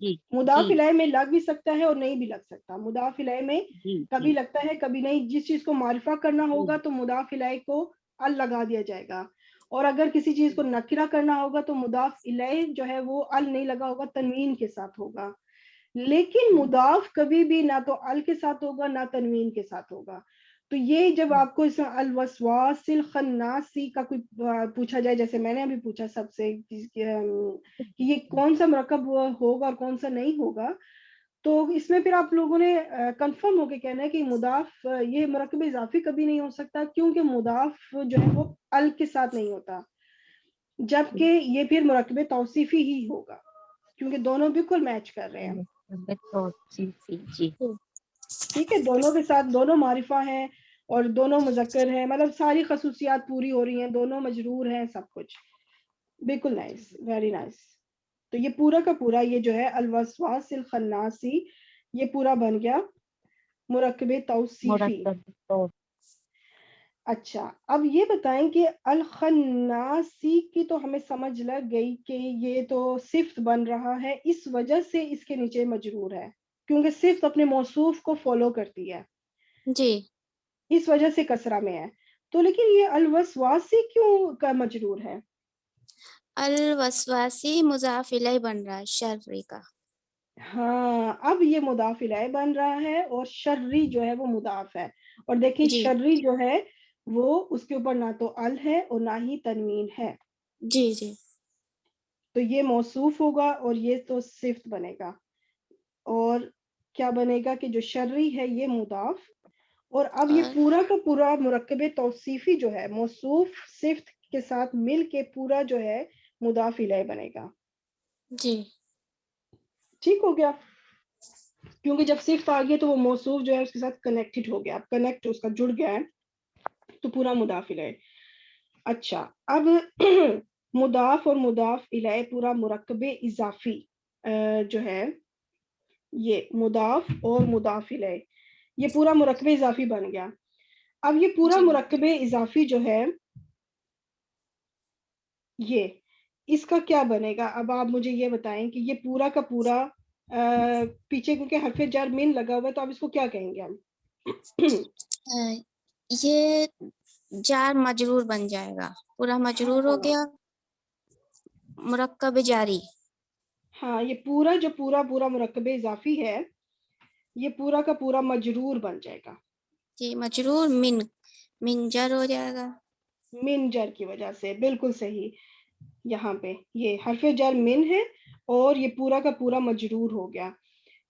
جی مضاف جی الیہ میں لگ بھی سکتا ہے اور نہیں بھی لگ سکتا. مضاف الیہ میں جی کبھی جی لگتا ہے کبھی نہیں. جس چیز کو معرفہ کرنا جی ہوگا تو مضاف الیہ کو ال لگا دیا جائے گا، اور اگر کسی چیز کو نکرہ کرنا ہوگا تو مضاف الیہ جو ہے وہ ال نہیں لگا ہوگا، تنوین کے ساتھ ہوگا. لیکن مضاف کبھی بھی نہ تو ال کے ساتھ ہوگا نہ تنوین کے ساتھ ہوگا. تو یہ جب آپ کو اس الوسواس الخناسی کا کوئی پوچھا جائے، جیسے میں نے ابھی پوچھا سب سے کہ یہ کون سا مرکب ہوگا اور کون سا نہیں ہوگا، تو اس میں پھر آپ لوگوں نے کنفرم ہو کے کہنا ہے کہ مضاف یہ مرکب اضافی کبھی نہیں ہو سکتا، کیونکہ مضاف جو ہے وہ ال کے ساتھ نہیں ہوتا، جبکہ یہ پھر مرکب توصیفی ہی ہوگا کیونکہ دونوں بالکل میچ کر رہے ہیں. جی ٹھیک ہے، دونوں کے ساتھ دونوں معرفہ ہیں اور دونوں مذکر ہیں، مطلب ساری خصوصیات پوری ہو رہی ہیں، دونوں مجرور ہیں، سب کچھ بالکل نائس، ویری نائس. تو یہ پورا کا پورا یہ جو ہے الوسواس الخناسی یہ پورا بن گیا مرکب توصیفی. مرکب. اچھا اب یہ بتائیں کہ الخناسی کی تو ہمیں سمجھ لگ گئی کہ یہ تو صفت بن رہا ہے، اس وجہ سے اس کے نیچے مجرور ہے کیونکہ صفت اپنے موصوف کو فالو کرتی ہے، جی اس وجہ سے کسرہ میں ہے. تو لیکن یہ الوسواسی کیوں کا مجرور ہے؟ الوسواسی مضاف الیہ بن رہا ہے شرری کا. ہاں اب یہ مضاف الیہ بن رہا ہے اور شرری جو ہے وہ مضاف ہے. اور دیکھیں جی شرری جو ہے وہ اس کے اوپر نہ تو ال ہے اور نہ ہی تنوین ہے، جی جی تو یہ موصوف ہوگا اور یہ تو صفت بنے گا. اور کیا بنے گا کہ جو شرری ہے یہ مضاف، اور اب یہ اور پورا کا پورا مرکب توصیفی جو ہے موصوف صفت کے ساتھ مل کے پورا جو ہے مضاف الیہ بنے گا. جی ٹھیک ہو گیا، کیونکہ جب صفت آ گئی تو وہ موصوف جو ہے اس کے ساتھ کنیکٹڈ ہو گیا، کنیکٹ اس کا جڑ گیا ہے تو پورا مضاف الیہ. اچھا اب مضاف اور مضاف الیہ پورا مرکب اضافی جو ہے یہ مضاف اور مضاف الیہ یہ پورا مرکب اضافی بن گیا. اب یہ پورا جی مرکب اضافی جو ہے یہ اس کا کیا بنے گا؟ اب آپ مجھے یہ بتائیں کہ یہ پورا کا پورا پیچھے کیونکہ حرف جر من لگا ہوا ہے تو اب اس کو کیا کہیں گے ہم؟ یہ جار مجرور بن جائے گا، پورا مجرور ہو گیا مرکب جاری. ہاں یہ پورا جو پورا مرکب اضافی ہے یہ پورا کا پورا مجرور بن جائے گا. جی مجرور من جر ہو جائے گا. من جر کی وجہ سے، بالکل صحیح. یہاں پہ یہ حرف جر من ہے اور یہ پورا کا پورا مجرور ہو گیا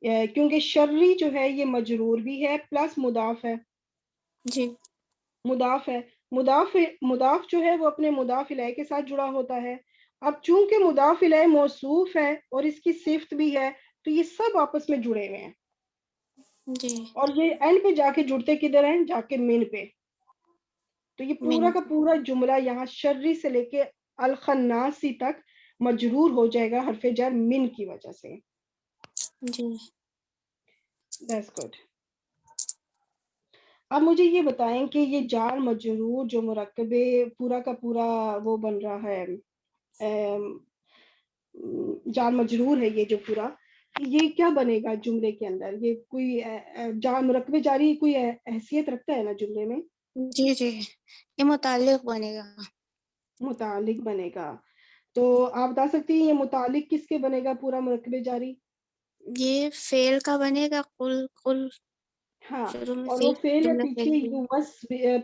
کیونکہ شرری جو ہے یہ مجرور بھی ہے پلس مضاف ہے. جی مضاف ہے، مضاف جو ہے وہ اپنے مضاف الیہ کے ساتھ جڑا ہوتا ہے. اب چونکہ مضاف الیہ موصوف ہے اور اس کی صفت بھی ہے تو یہ سب آپس میں جڑے ہوئے ہیں، جی اور یہ اینڈ پہ جا کے جڑتے کدھر ہیں؟ جا کے من پہ. تو یہ پورا من کا پورا جملہ یہاں شرری سے لے کے الخناسی تک مجرور ہو جائے گا حرف جر من کی وجہ سے. جی That's good. اب مجھے یہ بتائیں کہ یہ جار مجرور جو مرکبے پورا کا پورا وہ بن رہا ہے، جار مجرور ہے یہ جو پورا، یہ کیا بنے گا جملے کے اندر؟ یہ کوئی جار مرکب جاری کوئی حیثیت رکھتا ہے نا جملے میں؟ جی جی یہ متعلق بنے گا. متعلق بنے گا. تو آپ بتا سکتی ہیں یہ متعلق کس کے بنے گا پورا مرکب جاری؟ یہ فعل کا بنے گا. قل ہاں، شروع میں اور وہ فعل ہے جملہ پیچھے فعل یوس،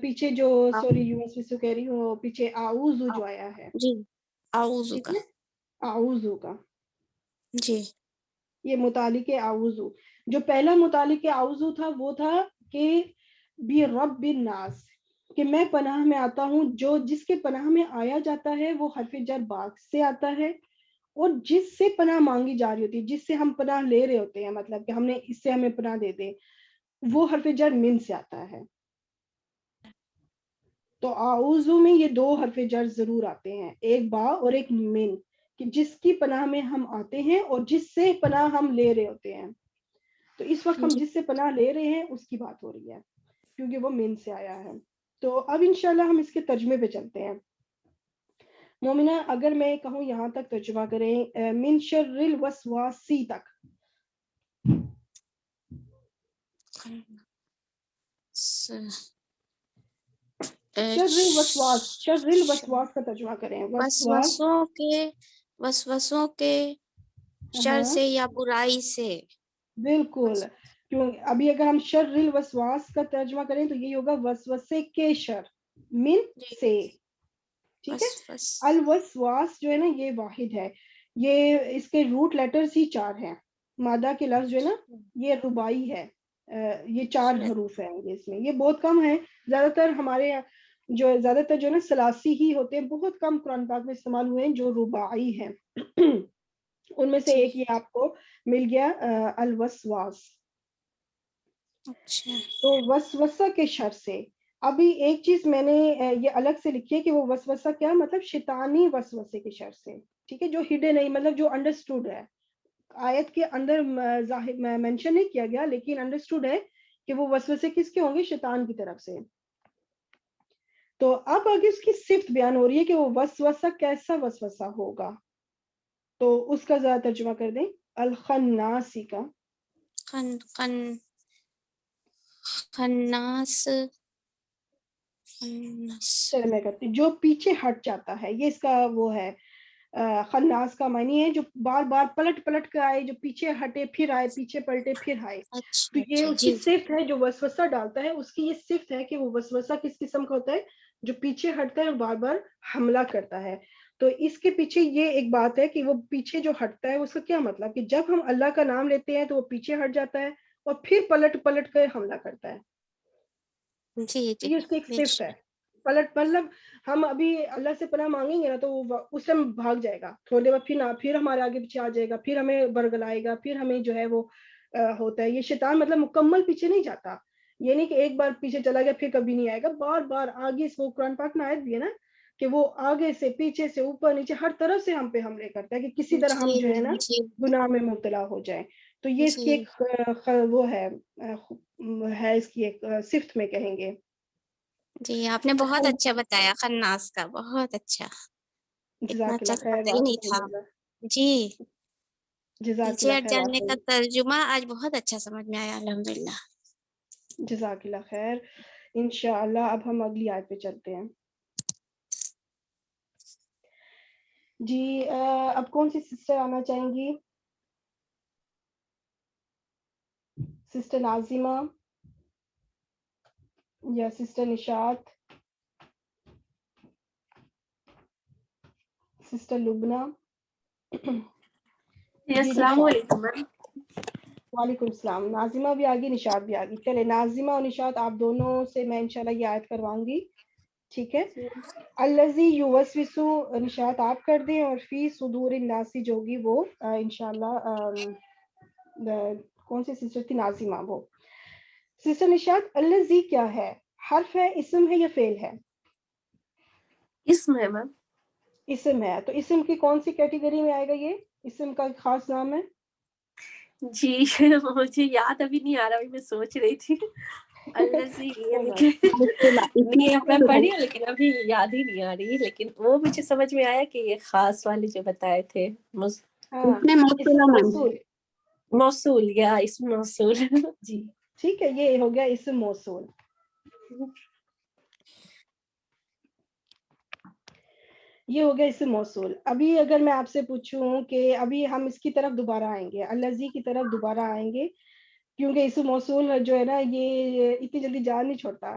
پیچھے جو سوری یوس وسو کہہ رہی ہوں، پیچھے اعوذ جو آیا ہے، جی اعوذ ٹھیک کا. ہے، اعوذ کا جی یہ متعلق اعوذ. جو پہلا متعلق اعوذ تھا وہ تھا کہ برب الناس، کہ میں پناہ میں آتا ہوں، جو جس کے پناہ میں آیا جاتا ہے وہ حرف جر باغ سے آتا ہے، اور جس سے پناہ مانگی جا رہی ہوتی ہے، جس سے ہم پناہ لے رہے ہوتے ہیں، مطلب کہ ہم نے اس سے ہمیں پناہ دے دے، وہ حرف جر من سے آتا ہے. تو اعوذ میں یہ دو حرف جر ضرور آتے ہیں، ایک با اور ایک من، کہ جس کی پناہ میں ہم آتے ہیں اور جس سے پناہ ہم لے رہے ہوتے ہیں. تو اس وقت ہم جی جس سے پناہ لے رہے ہیں اس کی بات ہو رہی ہے کیونکہ وہ من سے آیا ہے. تو اب انشاءاللہ ہم اس کے ترجمے پہ چلتے ہیں. مومنہ اگر میں کہوں یہاں تک ترجمہ کریں من شر الوسواسی تک، شر الوسواس، شر الوسواس کا ترجمہ کریں. وسواس، وسوسوں کے شر ہاں سے یا برائی سے. بالکل. کیوں ابھی اگر ہم شر الوسواس کا ترجمہ کریں تو یہی ہوگا وسوسے کے شر من سے. ٹھیک ہے. بس الوسواس جو ہے نا یہ واحد ہے، یہ اس کے روٹ لیٹرز ہی 4 ہیں. مادہ کے لفظ جو ہے نا یہ ربائی ہے، یہ 4 حروف ہیں اس میں، یہ بہت کم ہے. زیادہ تر ہمارے جو زیادہ تر جو ہے نا ثلاثی ہی ہوتے ہیں، بہت کم قرآن پاک میں استعمال ہوئے ہیں جو ربائی ہیں. ان میں سے جی. ایک یہ آپ کو مل گیا الوسواس. اچھا تو وسوسہ کے شر سے. ابھی ایک چیز میں نے یہ الگ سے لکھی ہے کہ وہ وسوسہ کیا مطلب شیطانی وسوسے کے شر سے. ٹھیک ہے، جو ہڈن نہیں، مطلب جو انڈرسٹوڈ ہے، آیت کے اندر مینشن نہیں کیا گیا لیکن انڈرسٹوڈ ہے کہ وہ وسوسے کس کے ہوں گے؟ شیطان کی طرف سے. تو اب آگے اس کی صفت بیان ہو رہی ہے کہ وہ وسوسہ کیسا وسوسہ ہوگا. تو اس کا ذرا ترجمہ کر دیں الخناسی کا. خناس چلے میں کرتی جو پیچھے ہٹ جاتا ہے، یہ اس کا وہ ہے. خناس کا معنی ہے جو بار بار پلٹ پلٹ کر آئے، جو پیچھے ہٹے پھر آئے، پیچھے پلٹے پھر آئے. تو اچھا یہ اچھا اس کی جی صفت ہے جو وسوسہ ڈالتا ہے، اس کی یہ صفت ہے کہ وہ وسوسہ کس قسم کا ہوتا ہے؟ جو پیچھے ہٹتا ہے اور بار بار حملہ کرتا ہے. تو اس کے پیچھے یہ ایک بات ہے کہ وہ پیچھے جو ہٹتا ہے اس کا کیا مطلب کہ جب ہم اللہ کا نام لیتے ہیں تو وہ پیچھے ہٹ جاتا ہے اور پھر پلٹ پلٹ کر حملہ کرتا ہے. جی جی یہ اس کی ایک صفت ہے. پلٹ مطلب ہم ابھی اللہ سے پناہ مانگیں گے نا تو وہ اس سے بھاگ جائے گا، تھوڑی دیر بعد پھر ہمارے آگے پیچھے آ جائے گا، پھر ہمیں برگلائے گا، پھر ہمیں جو ہے وہ ہوتا ہے. یہ شیطان مطلب مکمل پیچھے نہیں جاتا، یہ نہیں کہ ایک بار پیچھے چلا گیا پھر کبھی نہیں آئے گا، بار بار آگے سے. وہ قرآن پاک میں آیت بھی ہے نا کہ وہ آگے سے پیچھے سے اوپر نیچے ہر طرف سے ہم پہ حملے کرتا ہے کہ کسی طرح ہم جو ہے نا جی گناہ میں مبتلا ہو جائیں. تو یہ اس کی جی ایک وہ ہے اس کی ایک صفت میں کہیں گے. جی آپ نے بہت اچھا بتایا خناس کا، بہت اچھا، اتنا جزاک اچھا اللہ تو خیر. پتہ ہی نہیں تھا. جی جزاک پیچھے اللہ ہٹ خیر جانے واقعی. کا ترجمہ آج بہت اچھا سمجھ میں آیا الحمدللہ. جزاک اللہ خیر. انشاءاللہ اب ہم اگلی آیت پہ چلتے ہیں. جی اب کون سی سسٹر آنا چاہیں گی؟ سسٹر نازمہ یا سسٹر نشاط، سسٹر لبنہ؟ جی السلام علیکم. وعلیکم السلام. نازمہ بھی آگی، نشاط بھی آگی. چلے نازمہ اور نشاط آپ دونوں سے میں انشاءاللہ یہ آیت کرواؤں گی. ٹھیک ہے. الذی یوسوس نشاط آپ کر دیں، اور فی صدور الناس جو ہوگی وہ انشاءاللہ کون سی سسٹر تھی؟ نازمہ. وہ سسٹر نشاط الذی کیا ہے؟ حرف ہے، اسم ہے یا فعل ہے؟ اسم ہے میم. اسم ہے, تو اسم کی کون سی کیٹیگری میں آئے گا یہ؟ اسم کا خاص نام ہے. جی مجھے یاد ابھی نہیں آ رہا, ابھی میں سوچ رہی تھی. الذی میں پڑھی ہوں لیکن ابھی یاد ہی نہیں آ رہی, لیکن وہ مجھے سمجھ میں آیا کہ یہ خاص والے جو بتائے تھے. موصول. موصول یا اسم موصول. جی ٹھیک ہے, یہ ہو گیا اسم موصول. یہ ہو گیا اسم موصول. ابھی اگر میں آپ سے پوچھوں کہ ابھی ہم اس کی طرف دوبارہ آئیں گے, الذی کی طرف دوبارہ آئیں گے, کیونکہ اسم موصول جو ہے نا یہ اتنی جلدی جان نہیں چھوڑتا.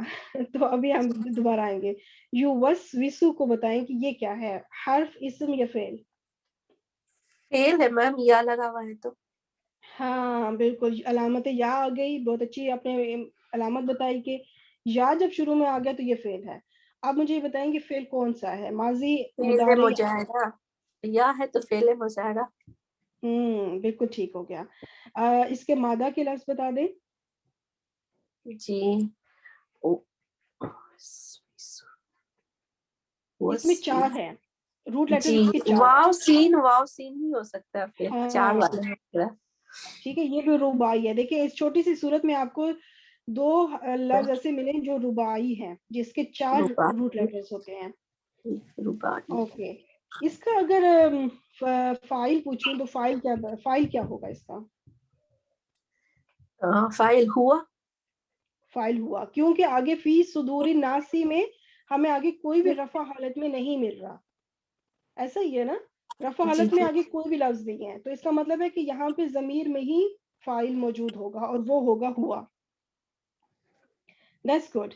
تو ابھی ہم دوبارہ آئیں گے. یوسوسو کو بتائیں کہ یہ کیا ہے, حرف, اسم یا فعل؟ فعل ہے میم, یا لگا ہوا ہے تو. ہاں بالکل, علامت یا آ گئی, بہت اچھی آپ نے علامت بتائی کہ یا جب شروع میں آ گیا تو یہ فعل ہے. اب مجھے یہ بتائیں کہ فعل کون سا ہے, ماضی, فعل مضارع؟ مجاہرہ, یا ہے تو فعل مجاہرہ. بالکل ٹھیک ہو گیا. اس کے مادہ کے لفظ بتا دیں. جی اس میں 4 ہے, روٹ لیٹر جی, اس کے 4 ہے. واو سین ہی ہو سکتا ہے پھر, 4 ہاں والا. ٹھیک ہے, یہ بھی رباعی ہے. دیکھیں اس چھوٹی سی صورت میں آپ کو 2 لفظ ایسے ملے جو رباعی ہیں, جس کے 4 روٹ لیٹرز ہوتے ہیں. اوکے, اس کا اگر فاعل پوچھوں تو فاعل کیا ہوگا اس کا؟ فاعل ہوا. فاعل ہوا, کیونکہ آگے فی صدور الناس میں ہمیں آگے کوئی بھی رفع حالت میں نہیں مل رہا. ایسا ہی ہے نا, رفع حالت میں آگے کوئی بھی لفظ نہیں ہے, تو اس کا مطلب ہے کہ یہاں پہ ضمیر میں ہی فاعل موجود ہوگا اور وہ ہوگا ہوا. That's good.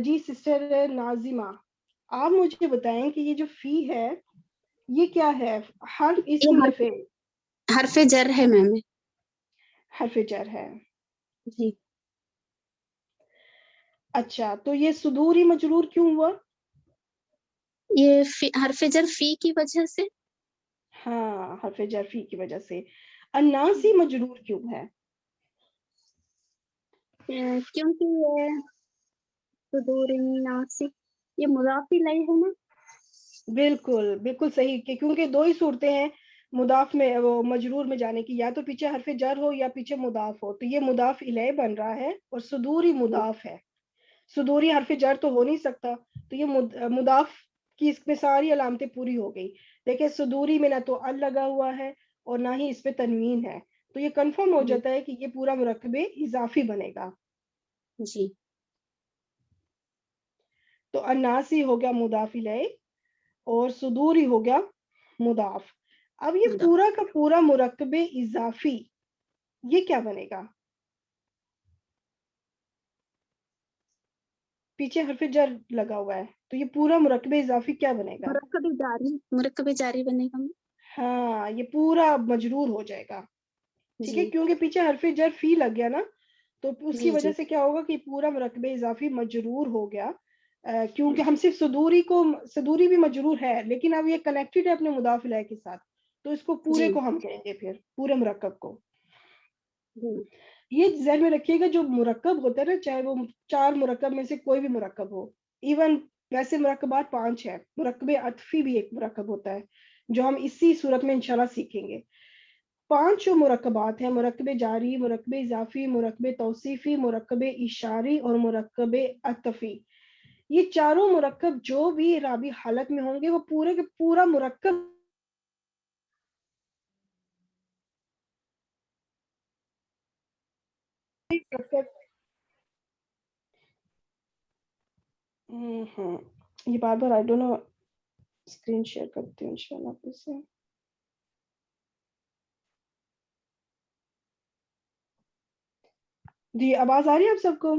G sister Nazma, آپ مجھے بتائیں کہ یہ جو فی ہے یہ کیا ہے, حرف, اسم یا فعل؟ حرف جر ہے میم. حرف جر ہے. جی. اچھا, تو یہ صدوری مجرور کیوں ہوا؟ یہ حرف جر فی کی وجہ سے. ہاں, حرف جر فی کی وجہ سے. الناسی مجرور کیوں ہے؟ کیونکہ یہ صدور الناس یہ مضاف الیہ ہے نا. بالکل بالکل صحیح, کہ کیونکہ 2 ہی صورتیں ہیں مضاف میں, وہ مجرور میں جانے کی, یا تو پیچھے حرف جر ہو یا پیچھے مضاف ہو. تو یہ مضاف الیہ بن رہا ہے اور صدوری مضاف ہے. صدوری حرف جر تو ہو نہیں سکتا, تو یہ مضاف کی اس میں ساری علامتیں پوری ہو گئی. دیکھیں صدوری میں نہ تو ال لگا ہوا ہے اور نہ ہی اس پہ تنوین ہے, تو یہ کنفرم ہو جاتا ہے کہ یہ پورا مرکب اضافی بنے گا. جی. تو الناسی ہو گیا مضاف الیہ اور صدوری ہو گیا مضاف. اب یہ پورا کا پورا مرکب اضافی یہ کیا بنے گا؟ پیچھے حرف جر لگا ہوا ہے, تو یہ پورا مرکب اضافی کیا بنے گا؟ مرکب جاری بنے گا. ہاں, یہ پورا مجرور ہو جائے گا. ٹھیک ہے, کیونکہ پیچھے حرف جر فی لگ گیا نا, تو اس کی وجہ سے کیا ہوگا کہ پورا مرکب اضافی مجرور ہو گیا. کیونکہ ہم صرف صدوری بھی مجرور ہے, لیکن اب یہ کنیکٹڈ ہے اپنے مضاف الیہ کے ساتھ, تو اس کو پورے کو ہم کہیں گے پھر پورے مرکب کو. یہ ذہن میں رکھیے گا, جو مرکب ہوتا ہے نا, چاہے وہ 4 مرکب میں سے کوئی بھی مرکب ہو, ایون ویسے مرکبات 5 ہے, مرکب عطفی بھی ایک مرکب ہوتا ہے جو ہم اسی صورت میں انشاءاللہ سیکھیں گے. 5 جو مرکبات ہیں, مرکب جاری, مرکب اضافی, مرکب توصیفی, مرکب اشاری اور مرکب عطفی, یہ چاروں مرکب جو بھی اعرابی حالت میں ہوں گے وہ پورے کے پورا مرکب یہ بار بار I don't know, screen share کرتی ہوں انشاءاللہ پھر سے. جی آواز آ رہی ہے آپ سب کو؟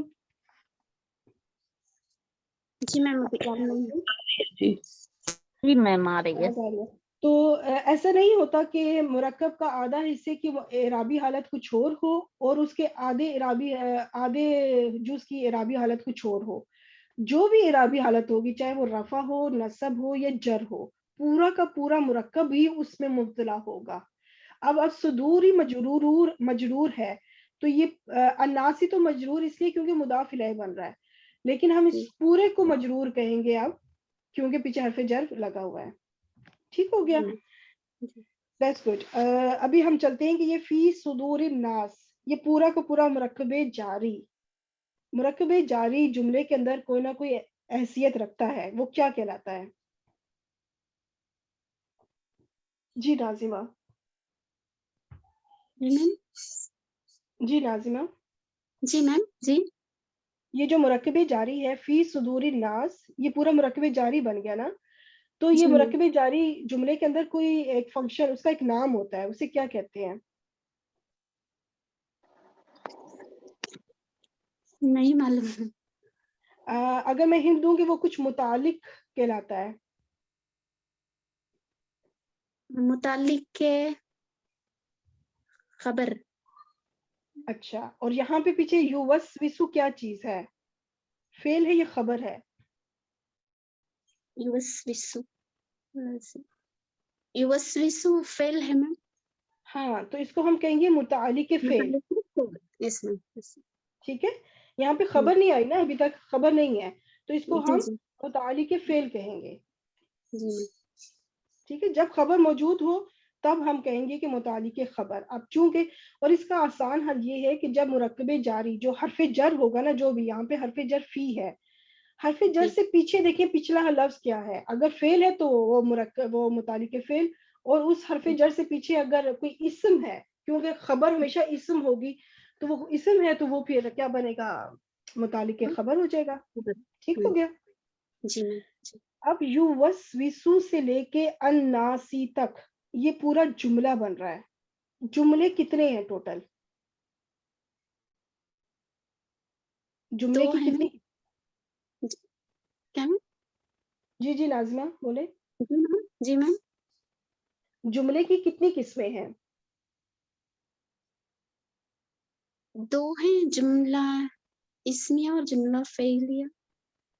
جی میم. جی میم آ رہی ہے. تو ایسا نہیں ہوتا کہ مرکب کا آدھا حصے کی اعرابی حالت کچھ اور ہو اور اس کے آدھے جز کی اعرابی حالت کچھ اور ہو. جو بھی اعرابی حالت ہوگی, چاہے وہ رفع ہو, نصب ہو یا جر ہو, پورا کا پورا مرکب ہی اس میں مبتلا ہوگا. اب صدوری مجرور ہے, تو یہ الناسی تو مجرور اس لیے کیونکہ مضاف الیہ بن رہا ہے, لیکن ہم اس پورے کو مجرور کہیں گے اب کیونکہ پیچھے حرف جر لگا ہوا ہے. ٹھیک ہو گیا؟ That's good. ابھی ہم چلتے ہیں کہ یہ فی صدور الناس، یہ پورا کا پورا مرکب جاری. مرکب جاری جملے کے اندر کوئی نہ کوئی حیثیت رکھتا ہے، وہ کیا کہلاتا ہے؟ جی ناظمہ. جی ناظمہ. جی میم. جی یہ جو مرکب جاری ہے فی صدور الناس، یہ پورا مرکب جاری بن گیا نا. تو یہ جی میم. مرکب جاری جملے کے اندر کوئی ایک فنکشن، اس کا ایک نام ہوتا ہے، اسے کیا کہتے ہیں؟ نہیں معلوم. اگر میں ہنٹ دوں کہ وہ کچھ متعلق کہلاتا ہے. متعلق کے خبر. اچھا، اور یہاں پہ پیچھے یوسوسو کیا چیز ہے؟ فعل ہے یا خبر ہے؟ یوسوسو. یوسوسو فعل ہے میم. ہاں، تو اس کو ہم کہیں گے متعلق فعل. یس میم. ٹھیک ہے، یہاں پہ خبر نہیں آئی نا، ابھی تک خبر نہیں ہے، تو اس کو جی ہم جی متعلق فعل کہیں گے. جی. ٹھیک ہے، جب خبر موجود ہو تب ہم کہیں گے کہ متعلق خبر. اب چونکہ، اور اس کا آسان حل یہ ہے کہ جب مرکب جاری جو حرف جر ہوگا نا، جو بھی یہاں پہ حرف جر فی ہے، حرف جر سے پیچھے دیکھیں پچھلا لفظ کیا ہے. اگر فعل ہے تو وہ مرکب، وہ متعلق فعل، اور اس حرف جر سے پیچھے اگر کوئی اسم ہے، کیونکہ خبر ہمیشہ اسم ہوگی، تو وہ اسم ہے تو وہ پھر کیا بنے گا؟ متعلق خبر ہو جائے گا. ٹھیک ہو گیا؟ جی میم. اب یوسوسو سے لے کے الناسی تک یہ پورا جملہ بن رہا ہے. جملے کتنے ہیں ٹوٹل؟ جملے دو کی ہیں کتنی؟ کیا میم؟ جی جی ناظمہ بولے. جی میم. جی میم. جملے کی کتنی قسمیں ہیں؟ دو ہیں، جملہ اسمیہ اور جملہ فعلیہ.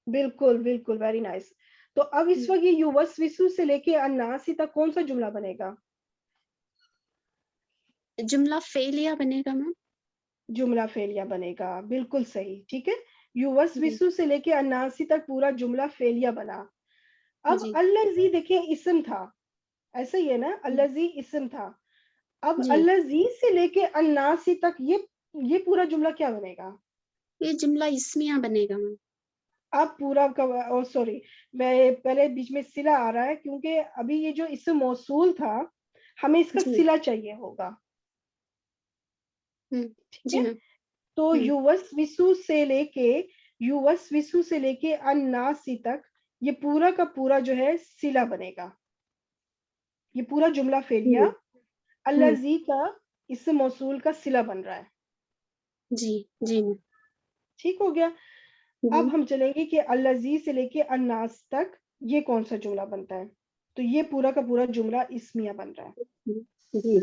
بالکل بالکل، ویری نائس. تو اب اس وقت یہ یوسوسو سے لے کے الناسی تک کون سا جملہ بنے گا؟ جملہ فعلیہ بنے گا میم. جملہ فعلیہ بنے گا، بالکل صحیح. ٹھیک ہے، یوسوسو سے لے کے الناسی تک پورا جملہ فعلیہ بنا. اب جی الذی دیکھیں اسم تھا، ایسا ہی ہے نا، الذی اسم تھا. اب جی. الذی سے لے کے الناسی تک یہ پورا جملہ کیا بنے گا؟ یہ جملہ اسمیہ بنے گا میم. اب پورا سوری، میں پہلے بیچ میں صلہ آ رہا ہے، کیونکہ ابھی یہ جو اسم موصول تھا ہمیں اس کا جی. صلہ چاہیے ہوگا. ٹھیک جی ہے، میم. تو یوسوسو سے لے کے الناسی تک یہ پورا کا پورا جو ہے صلہ بنے گا. یہ پورا جملہ فعلیہ الذی کا اسم موصول کا صلہ بن رہا ہے. جی جی میم. ٹھیک ہو گیا. اب ہم چلیں گے کہ الذی سے لے کے الناس تک یہ کون سا جملہ بنتا ہے؟ تو یہ پورا کا پورا جملہ اسمیہ بن رہا ہے. جی.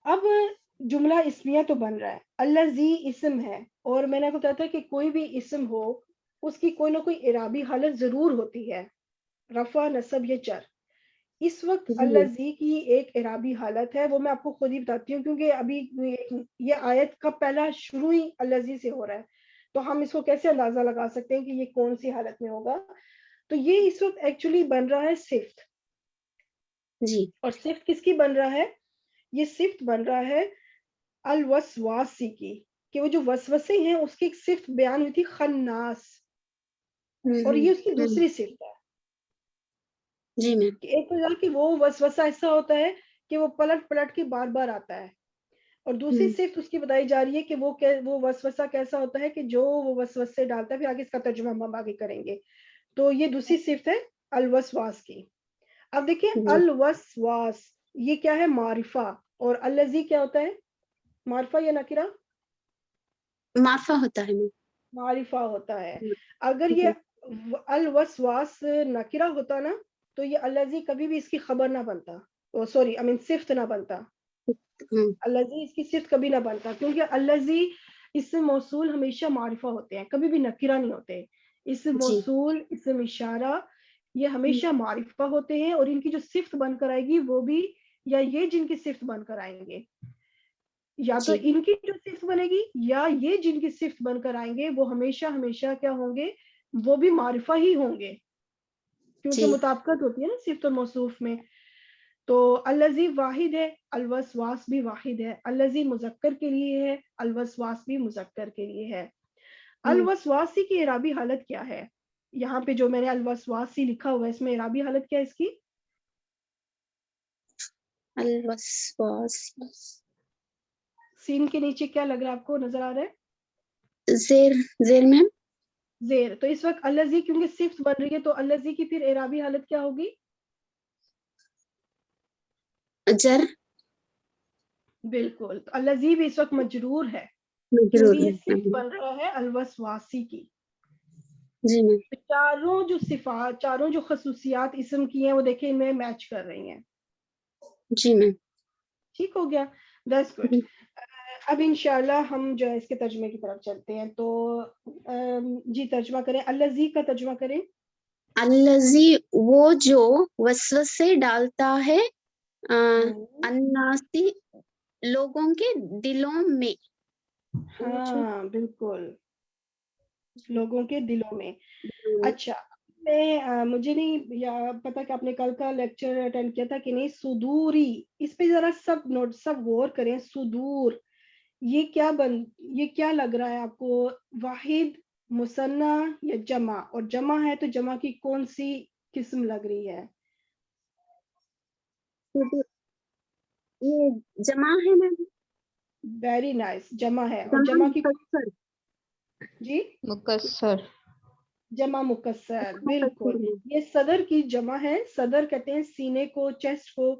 اب جملہ اسمیہ تو بن رہا ہے، الذی اسم ہے، اور میں نے آپ کو بتایا تھا کہ کوئی بھی اسم ہو اس کی کوئی نہ کوئی اعرابی حالت ضرور ہوتی ہے، رفع، نصب یا جر. اس وقت الذی کی ایک اعرابی حالت ہے، وہ میں آپ کو خود ہی بتاتی ہوں، کیونکہ ابھی یہ آیت کا پہلا شروع ہی الذی سے ہو رہا ہے، تو ہم اس کو کیسے اندازہ لگا سکتے ہیں کہ یہ کون سی حالت میں ہوگا. تو یہ اس وقت ایکچولی بن رہا ہے صفت. جی. اور صفت کس کی بن رہا ہے؟ یہ صفت بن رہا ہے الوسواسی کی، کہ وہ جو وسوسے ہیں اس کی ایک صفت بیان ہوئی تھی خناس، اور یہ اس کی دوسری صفت ہے. جی میم. ایک تو کہ وہ وسوسہ ایسا ہوتا ہے کہ وہ پلٹ پلٹ کے بار بار آتا ہے، اور دوسری صفت اس کی بتائی جا رہی ہے کہ وہ وسوسہ کیسا ہوتا ہے کہ جو وہ وسوسے ڈالتا ہے. پھر آگے اس کا ترجمہ ہم آگے کریں گے. تو یہ دوسری صفت ہے الوسواس کی. اب دیکھیں الوسواس یہ کیا ہے؟ معرفہ. اور الذی کیا ہوتا ہے؟ معرفہ یا نکرہ؟ معرفہ ہوتا ہے میم. معرفہ ہوتا ہے. اگر یہ الوسواس نکرہ ہوتا نا تو یہ الذی کبھی بھی اس کی خبر نہ بنتا، صفت نہ بنتا. الذی اس کی صفت کبھی نہ بنتا، کیونکہ الذی اسم موصول ہمیشہ معرفہ ہوتے ہیں، کبھی بھی نکرہ نہیں ہوتے. اسم موصول، اسم اشارہ، یہ ہمیشہ معرفہ ہوتے ہیں، اور ان کی جو صفت بن کر آئے گی وہ بھی، یا یہ جن کی صفت بن کر آئیں گے، یا تو ان کی جو صفت بنے گی یا یہ جن کی صفت بن کر آئیں گے وہ ہمیشہ ہمیشہ کیا ہوں گے؟ وہ بھی معرفہ ہی ہوں گے کیونکہ جی مطابقت ہوتی ہے نا صفت اور موصوف میں. تو الذی واحد ہے, الوسواس بھی واحد ہے. الذی مذکر کے لیے ہے, الوسواس بھی مذکر کے لیے ہے. الوسواسی کی اعرابی حالت کیا ہے؟ یہاں پہ جو میں نے الوسواسی لکھا ہوا ہے اس میں اعرابی حالت کیا ہے اس کی؟ الوسواس سین کے نیچے کیا لگ رہا ہے آپ کو, نظر آ رہا ہے؟ زیر میں زیر. تو اس وقت الذی کیونکہ صفت بن رہی ہے تو الذی کی پھر اعرابی حالت کیا ہوگی؟ جر بالکل. تو الذی بھی اس وقت مجرور ہے مجرور کیونکہ یہ ہے. صفت بن رہا ہے الوسواسی کی. جی میم. چاروں جو صفات, چاروں جو خصوصیات اسم کی ہیں وہ دیکھیں ان میں میچ کر رہی ہیں. جی میم. ٹھیک ہو گیا, دیٹس گڈ. اب انشاءاللہ ہم جو ہے اس کے ترجمے کی طرف چلتے ہیں. تو جی ترجمہ کریں, الذی کا ترجمہ کریں. الذی وہ جو وسوسے ڈالتا ہے الناسی لوگوں کے دلوں میں. ہاں بالکل, لوگوں کے دلوں میں. اچھا, میں مجھے نہیں پتا کہ آپ نے کل کا لیکچر اٹینڈ کیا تھا کہ نہیں. صدوری, اس پہ ذرا سب غور کریں. صدور یہ کیا لگ رہا ہے آپ کو, واحد, مثنیٰ یا جمع؟ اور جمع ہے تو جمع کی کون سی قسم لگ رہی ہے؟ یہ جمع ہے میم. ویری نائس, جمع ہے. اور جمع کی جی مکسر, جمع مکسر, بالکل. یہ صدر کی جمع ہے. صدر کہتے ہیں سینے کو, چیسٹ کو,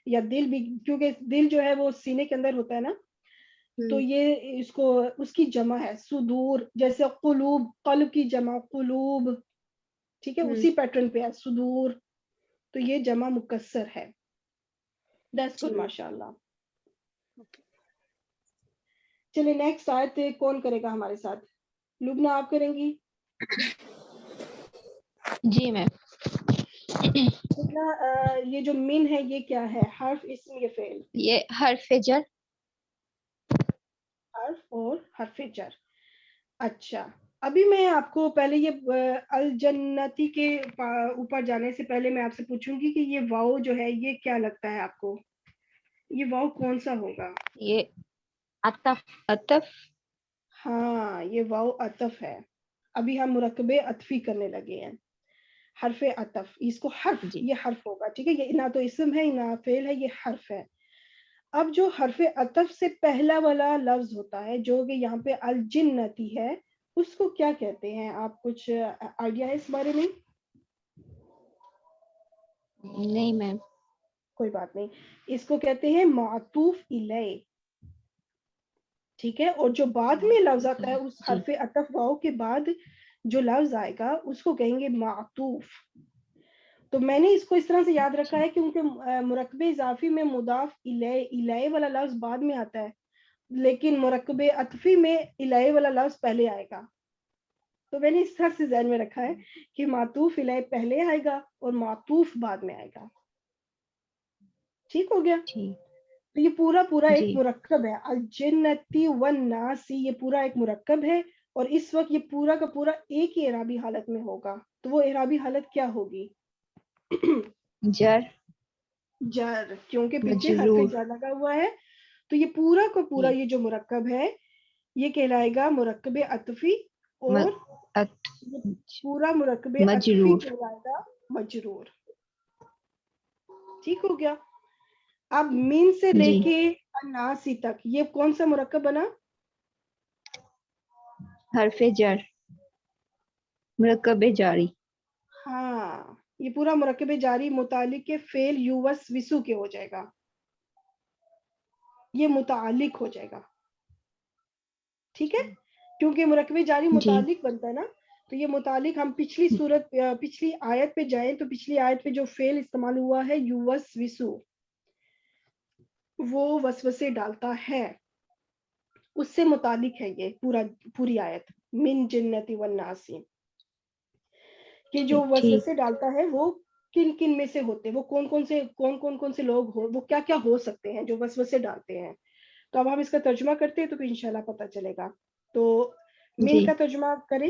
یا دل بھی, کیونکہ دل جو ہے وہ سینے کے اندر ہوتا ہے نا, تو یہ اس کی جمع ہے صدور. جیسے قلوب, قلب کی جمع قلوب, ٹھیک ہے, اسی پیٹرن پہ ہے صدور. تو یہ جمع مکسر ہے. دیٹس گڈ, ماشاء اللہ. چلے نیکسٹ آیت کون کرے گا ہمارے ساتھ؟ لبنہ آپ کریں گی؟ جی میم. یہ جو من ہے یہ کیا ہے, حرف, اسم یا فعل؟ یہ حرف جر. حرف اور حرف جر. اچھا, ابھی میں آپ کو پہلے یہ الجنتی کے اوپر جانے سے پہلے میں آپ سے پوچھوں گی کہ یہ واو جو ہے یہ کیا لگتا ہے آپ کو, یہ واو کون سا ہوگا؟ یہ عطف. ہاں, یہ واو عطف ہے. ابھی ہم مرکب عطفی کرنے لگے ہیں. حرف عطف, اس کو حرف, جی. یہ حرف ہوگا, ٹھیک ہے. یہ نہ تو اسم ہے نہ فعل ہے, یہ حرف ہے. اب جو حرف عطف سے پہلا والا لفظ ہوتا ہے جو کہ یہاں پہ الجنتی ہے, اس کو کیا کہتے ہیں؟ آپ کچھ آئیڈیا ہے اس بارے میں؟ نہیں میم. کوئی بات نہیں, اس کو کہتے ہیں معطوف الیہ, ٹھیک ہے. اور جو بعد میں لفظ آتا ہے اس جی. حرف عطف واو کے بعد جو لفظ آئے گا اس کو کہیں گے معطوف. تو میں نے اس کو اس طرح سے یاد رکھا ہے کیونکہ مرکب اضافی میں مضاف الیہ والا لفظ بعد میں آتا ہے, لیکن مرکب عطفی میں الیہ والا لفظ پہلے آئے گا. تو میں نے اس طرح سے ذہن میں رکھا ہے کہ معطوف الیہ پہلے آئے گا اور معطوف بعد میں آئے گا. ٹھیک ہو گیا. تو یہ پورا ایک مرکب ہے. الجنتی والناسی, یہ پورا ایک مرکب ہے. اور اس وقت یہ پورا کا پورا ایک ہی اعرابی حالت میں ہوگا. تو وہ اعرابی حالت کیا ہوگی؟ جر. جر, کیونکہ پیچھے حرف مجرور. جر لگا ہوا ہے. تو یہ پورا کا پورا جی. یہ جو مرکب ہے یہ کہلائے گا مرکب عطفی, اور پورا مرکب عطفی مجرور. کہلائے گا مجرور. ٹھیک ہو گیا. اب من سے لے جی. کے الناسی تک یہ کون سا مرکب بنا؟ حرف جر, مرکب جاری. ہاں, یہ پورا مرکب جاری متعلق کے فعل یوس وسو کے ہو جائے گا. یہ متعلق ہو جائے گا, ٹھیک ہے, کیونکہ مرکب جاری جی. متعلق بنتا ہے نا. تو یہ متعلق, ہم پچھلی آیت پہ جائیں تو پچھلی آیت پہ جو فعل استعمال ہوا ہے یوس وسو, وہ وسوسے ڈالتا ہے, اس سے متعلق ہے یہ پوری آیت من جنتی والناسی. کہ جو وسوسے ڈالتا ہے وہ کن کن میں سے ہوتے ہیں, وہ کون سے لوگ ہو, وہ کیا ہو سکتے ہیں جو وسوسے ڈالتے ہیں. تو اب ہم اس کا ترجمہ کرتے ہیں تو انشاءاللہ پتہ چلے گا. تو من جی. کا ترجمہ کریں.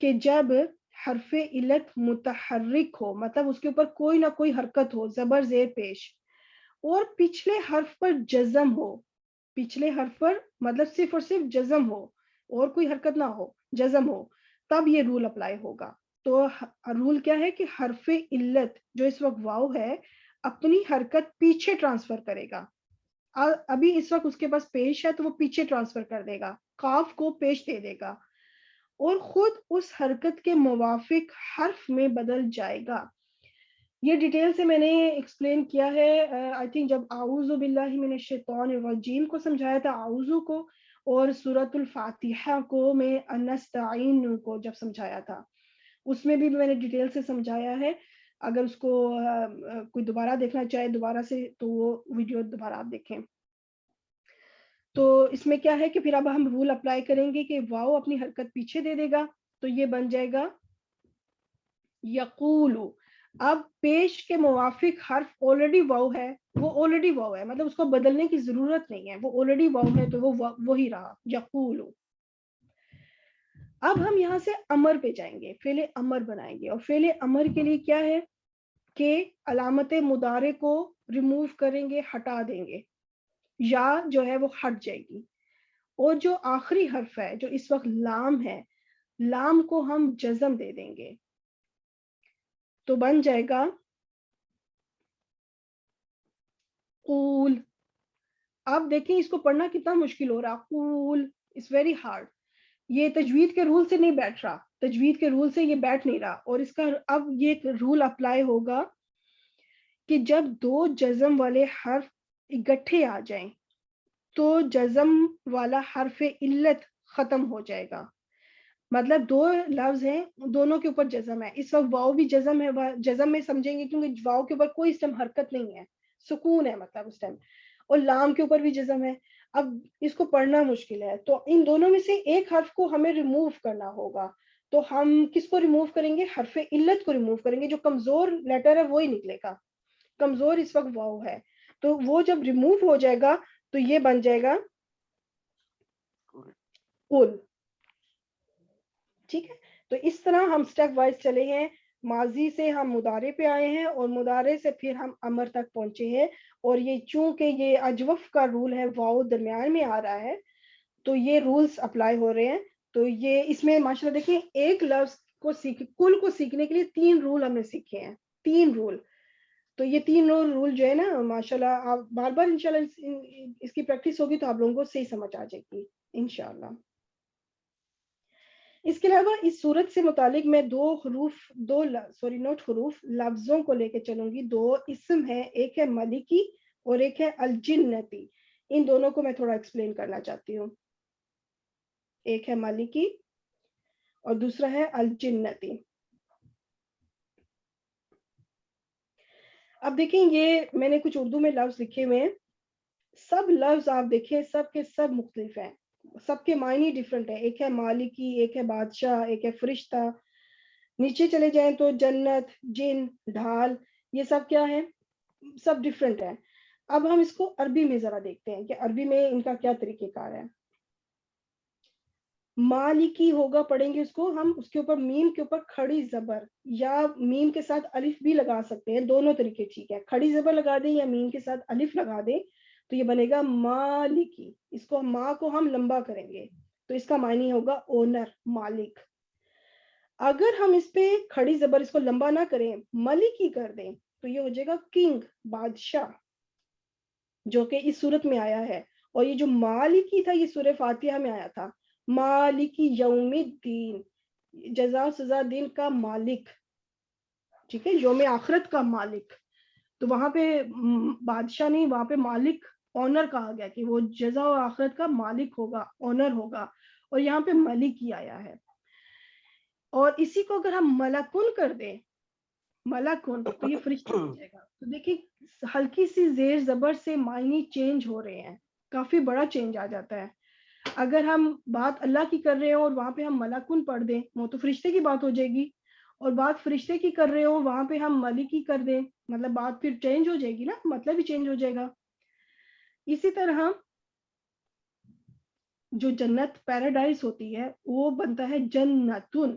کہ جب حرف علت متحرک ہو, مطلب اس کے اوپر کوئی نہ کوئی حرکت ہو, زبر زیر پیش, اور پچھلے حرف پر جزم ہو, پچھلے حرف پر مطلب صرف اور صرف جزم ہو اور کوئی حرکت نہ ہو, جزم ہو, تب یہ رول اپلائی ہوگا. تو رول کیا ہے کہ حرف علت جو اس وقت واو ہے اپنی حرکت پیچھے ٹرانسفر کرے گا. ابھی اس وقت اس کے پاس پیش ہے تو وہ پیچھے ٹرانسفر کر دے گا, قاف کو پیش دے دے گا اور خود اس حرکت کے موافق حرف میں بدل جائے گا. یہ ڈیٹیل سے میں نے ایکسپلین کیا ہے آئی تھنک جب اعوذ باللہ من الشیطان الرجیم کو سمجھایا تھا, اعوذ کو, اور سورۃ الفاتحہ کو میں نستعین کو جب سمجھایا تھا, اس میں بھی میں نے ڈیٹیل سے سمجھایا ہے. اگر اس کو کوئی دوبارہ دیکھنا چاہے دوبارہ سے تو وہ ویڈیو دوبارہ آپ دیکھیں. تو اس میں کیا ہے کہ پھر اب ہم رول اپلائی کریں گے کہ واو اپنی حرکت پیچھے دے دے گا تو یہ بن جائے گا یقولو. اب پیش کے موافق حرف آلریڈی واو ہے, وہ آلریڈی واو ہے, مطلب اس کو بدلنے کی ضرورت نہیں ہے, وہ آلریڈی واو ہے تو وہ وہی رہا یقولو. اب ہم یہاں سے امر پہ جائیں گے, فعل امر بنائیں گے, اور فعل امر کے لیے کیا ہے کہ علامت مضارع کو ریموو کریں گے, ہٹا دیں گے, یا جو ہے وہ ہٹ جائے گی, اور جو آخری حرف ہے جو اس وقت لام ہے, لام کو ہم جزم دے دیں گے تو بن جائے گا قول. آپ دیکھیں اس کو پڑھنا کتنا مشکل ہو رہا, قول اٹس ویری ہارڈ. یہ تجوید کے رول سے نہیں بیٹھ رہا, تجوید کے رول سے یہ بیٹھ نہیں رہا, اور اس کا اب یہ رول اپلائی ہوگا کہ جب دو جزم والے حرف اکٹھے آ جائیں تو جزم والا حرف علت ختم ہو جائے گا. مطلب دو لفظ ہیں, دونوں کے اوپر جزم ہے, اس وقت واؤ بھی جزم ہے, جزم میں سمجھیں گے کیونکہ واؤ کے اوپر کوئی اس ٹائم حرکت نہیں ہے, سکون ہے مطلب اس ٹائم, اور لام کے اوپر بھی جزم ہے. اب اس کو پڑھنا مشکل ہے تو ان دونوں میں سے ایک حرف کو ہمیں ریموو کرنا ہوگا. تو ہم کس کو ریموو کریں گے؟ حرف علت کو ریموو کریں گے, جو کمزور لیٹر ہے وہی نکلے گا, کمزور اس وقت واؤ ہے, تو وہ جب ریموو ہو جائے گا تو یہ بن جائے گا قل. ٹھیک ہے, تو اس طرح ہم سٹیپ وائز چلے ہیں, ماضی سے ہم مضارع پہ آئے ہیں اور مضارع سے پھر ہم امر تک پہنچے ہیں, اور یہ چونکہ یہ اجوف کا رول ہے, واؤ درمیان میں آ رہا ہے تو یہ رولز اپلائی ہو رہے ہیں. تو یہ اس میں ماشاءاللہ دیکھیں ایک لفظ کو کل کو سیکھنے کے لیے 3 رول ہم نے سیکھے ہیں, 3 رول. تو یہ 3 رول جو ہے نا ماشاءاللہ آپ بار بار انشاءاللہ اس کی پریکٹس ہوگی تو آپ لوگوں کو صحیح سمجھ آ جائے گی انشاءاللہ. اس کے علاوہ اس صورت سے متعلق میں لفظوں کو لے کے چلوں گی. 2 اسم ہیں, ایک ہے ملکی اور ایک ہے الجنتی. ان دونوں کو میں تھوڑا ایکسپلین کرنا چاہتی ہوں. ایک ہے ملکی اور دوسرا ہے الجنتی. اب دیکھیں یہ میں نے کچھ اردو میں لفظ لکھے ہوئے ہیں, سب لفظ آپ دیکھیں سب کے سب مختلف ہیں, سب کے معنی ڈیفرنٹ ہے. ایک ہے مالکی, ایک ہے بادشاہ, ایک ہے فرشتہ. نیچے چلے جائیں تو جنت, جن, ڈھال, یہ سب کیا ہے؟ سب ڈیفرنٹ ہے. اب ہم اس کو عربی میں ذرا دیکھتے ہیں کہ عربی میں ان کا کیا طریقہ کار ہے. مالکی ہوگا, پڑھیں گے اس کو ہم, اس کے اوپر میم کے اوپر کھڑی زبر یا میم کے ساتھ الف بھی لگا سکتے ہیں, دونوں طریقے ٹھیک ہے. کھڑی زبر لگا دیں یا میم کے ساتھ الف لگا دیں تو یہ بنے گا مالکی. اس کو ماں کو ہم لمبا کریں گے تو اس کا معنی ہوگا اونر, مالک. اگر ہم اس پہ کھڑی زبر اس کو لمبا نہ کریں, ملکی کر دیں تو یہ ہو جائے گا کنگ, بادشاہ, جو کہ اس صورت میں آیا ہے. اور یہ جو مالکی تھا یہ سورہ فاتحہ میں آیا تھا, مالکی یوم الدین, جزا و سزا دین کا مالک. ٹھیک ہے, یوم آخرت کا مالک. تو وہاں پہ بادشاہ نہیں, وہاں پہ مالک, اونر کہا گیا کہ وہ جزا و آخرت کا مالک ہوگا, اونر ہوگا. اور یہاں پہ ملک ہی آیا ہے. اور اسی کو اگر ہم ملکن کر دیں, ملکن, تو یہ فرشتہ ہو جائے گا. تو دیکھیں ہلکی سی زیر زبر سے معنی چینج ہو رہے ہیں, کافی بڑا چینج آ جاتا ہے. اگر ہم بات اللہ کی کر رہے ہوں اور وہاں پہ ہم ملکن پڑھ دیں, وہ تو فرشتے کی بات ہو جائے گی, اور بات فرشتے کی کر رہے ہوں وہاں پہ ہم ملکی کر دیں, مطلب بات پھر چینج ہو جائے گی نا, مطلب ہی چینج ہو جائے گا. اسی طرح جو جنت پیراڈائز ہوتی ہے وہ بنتا ہے جنتن,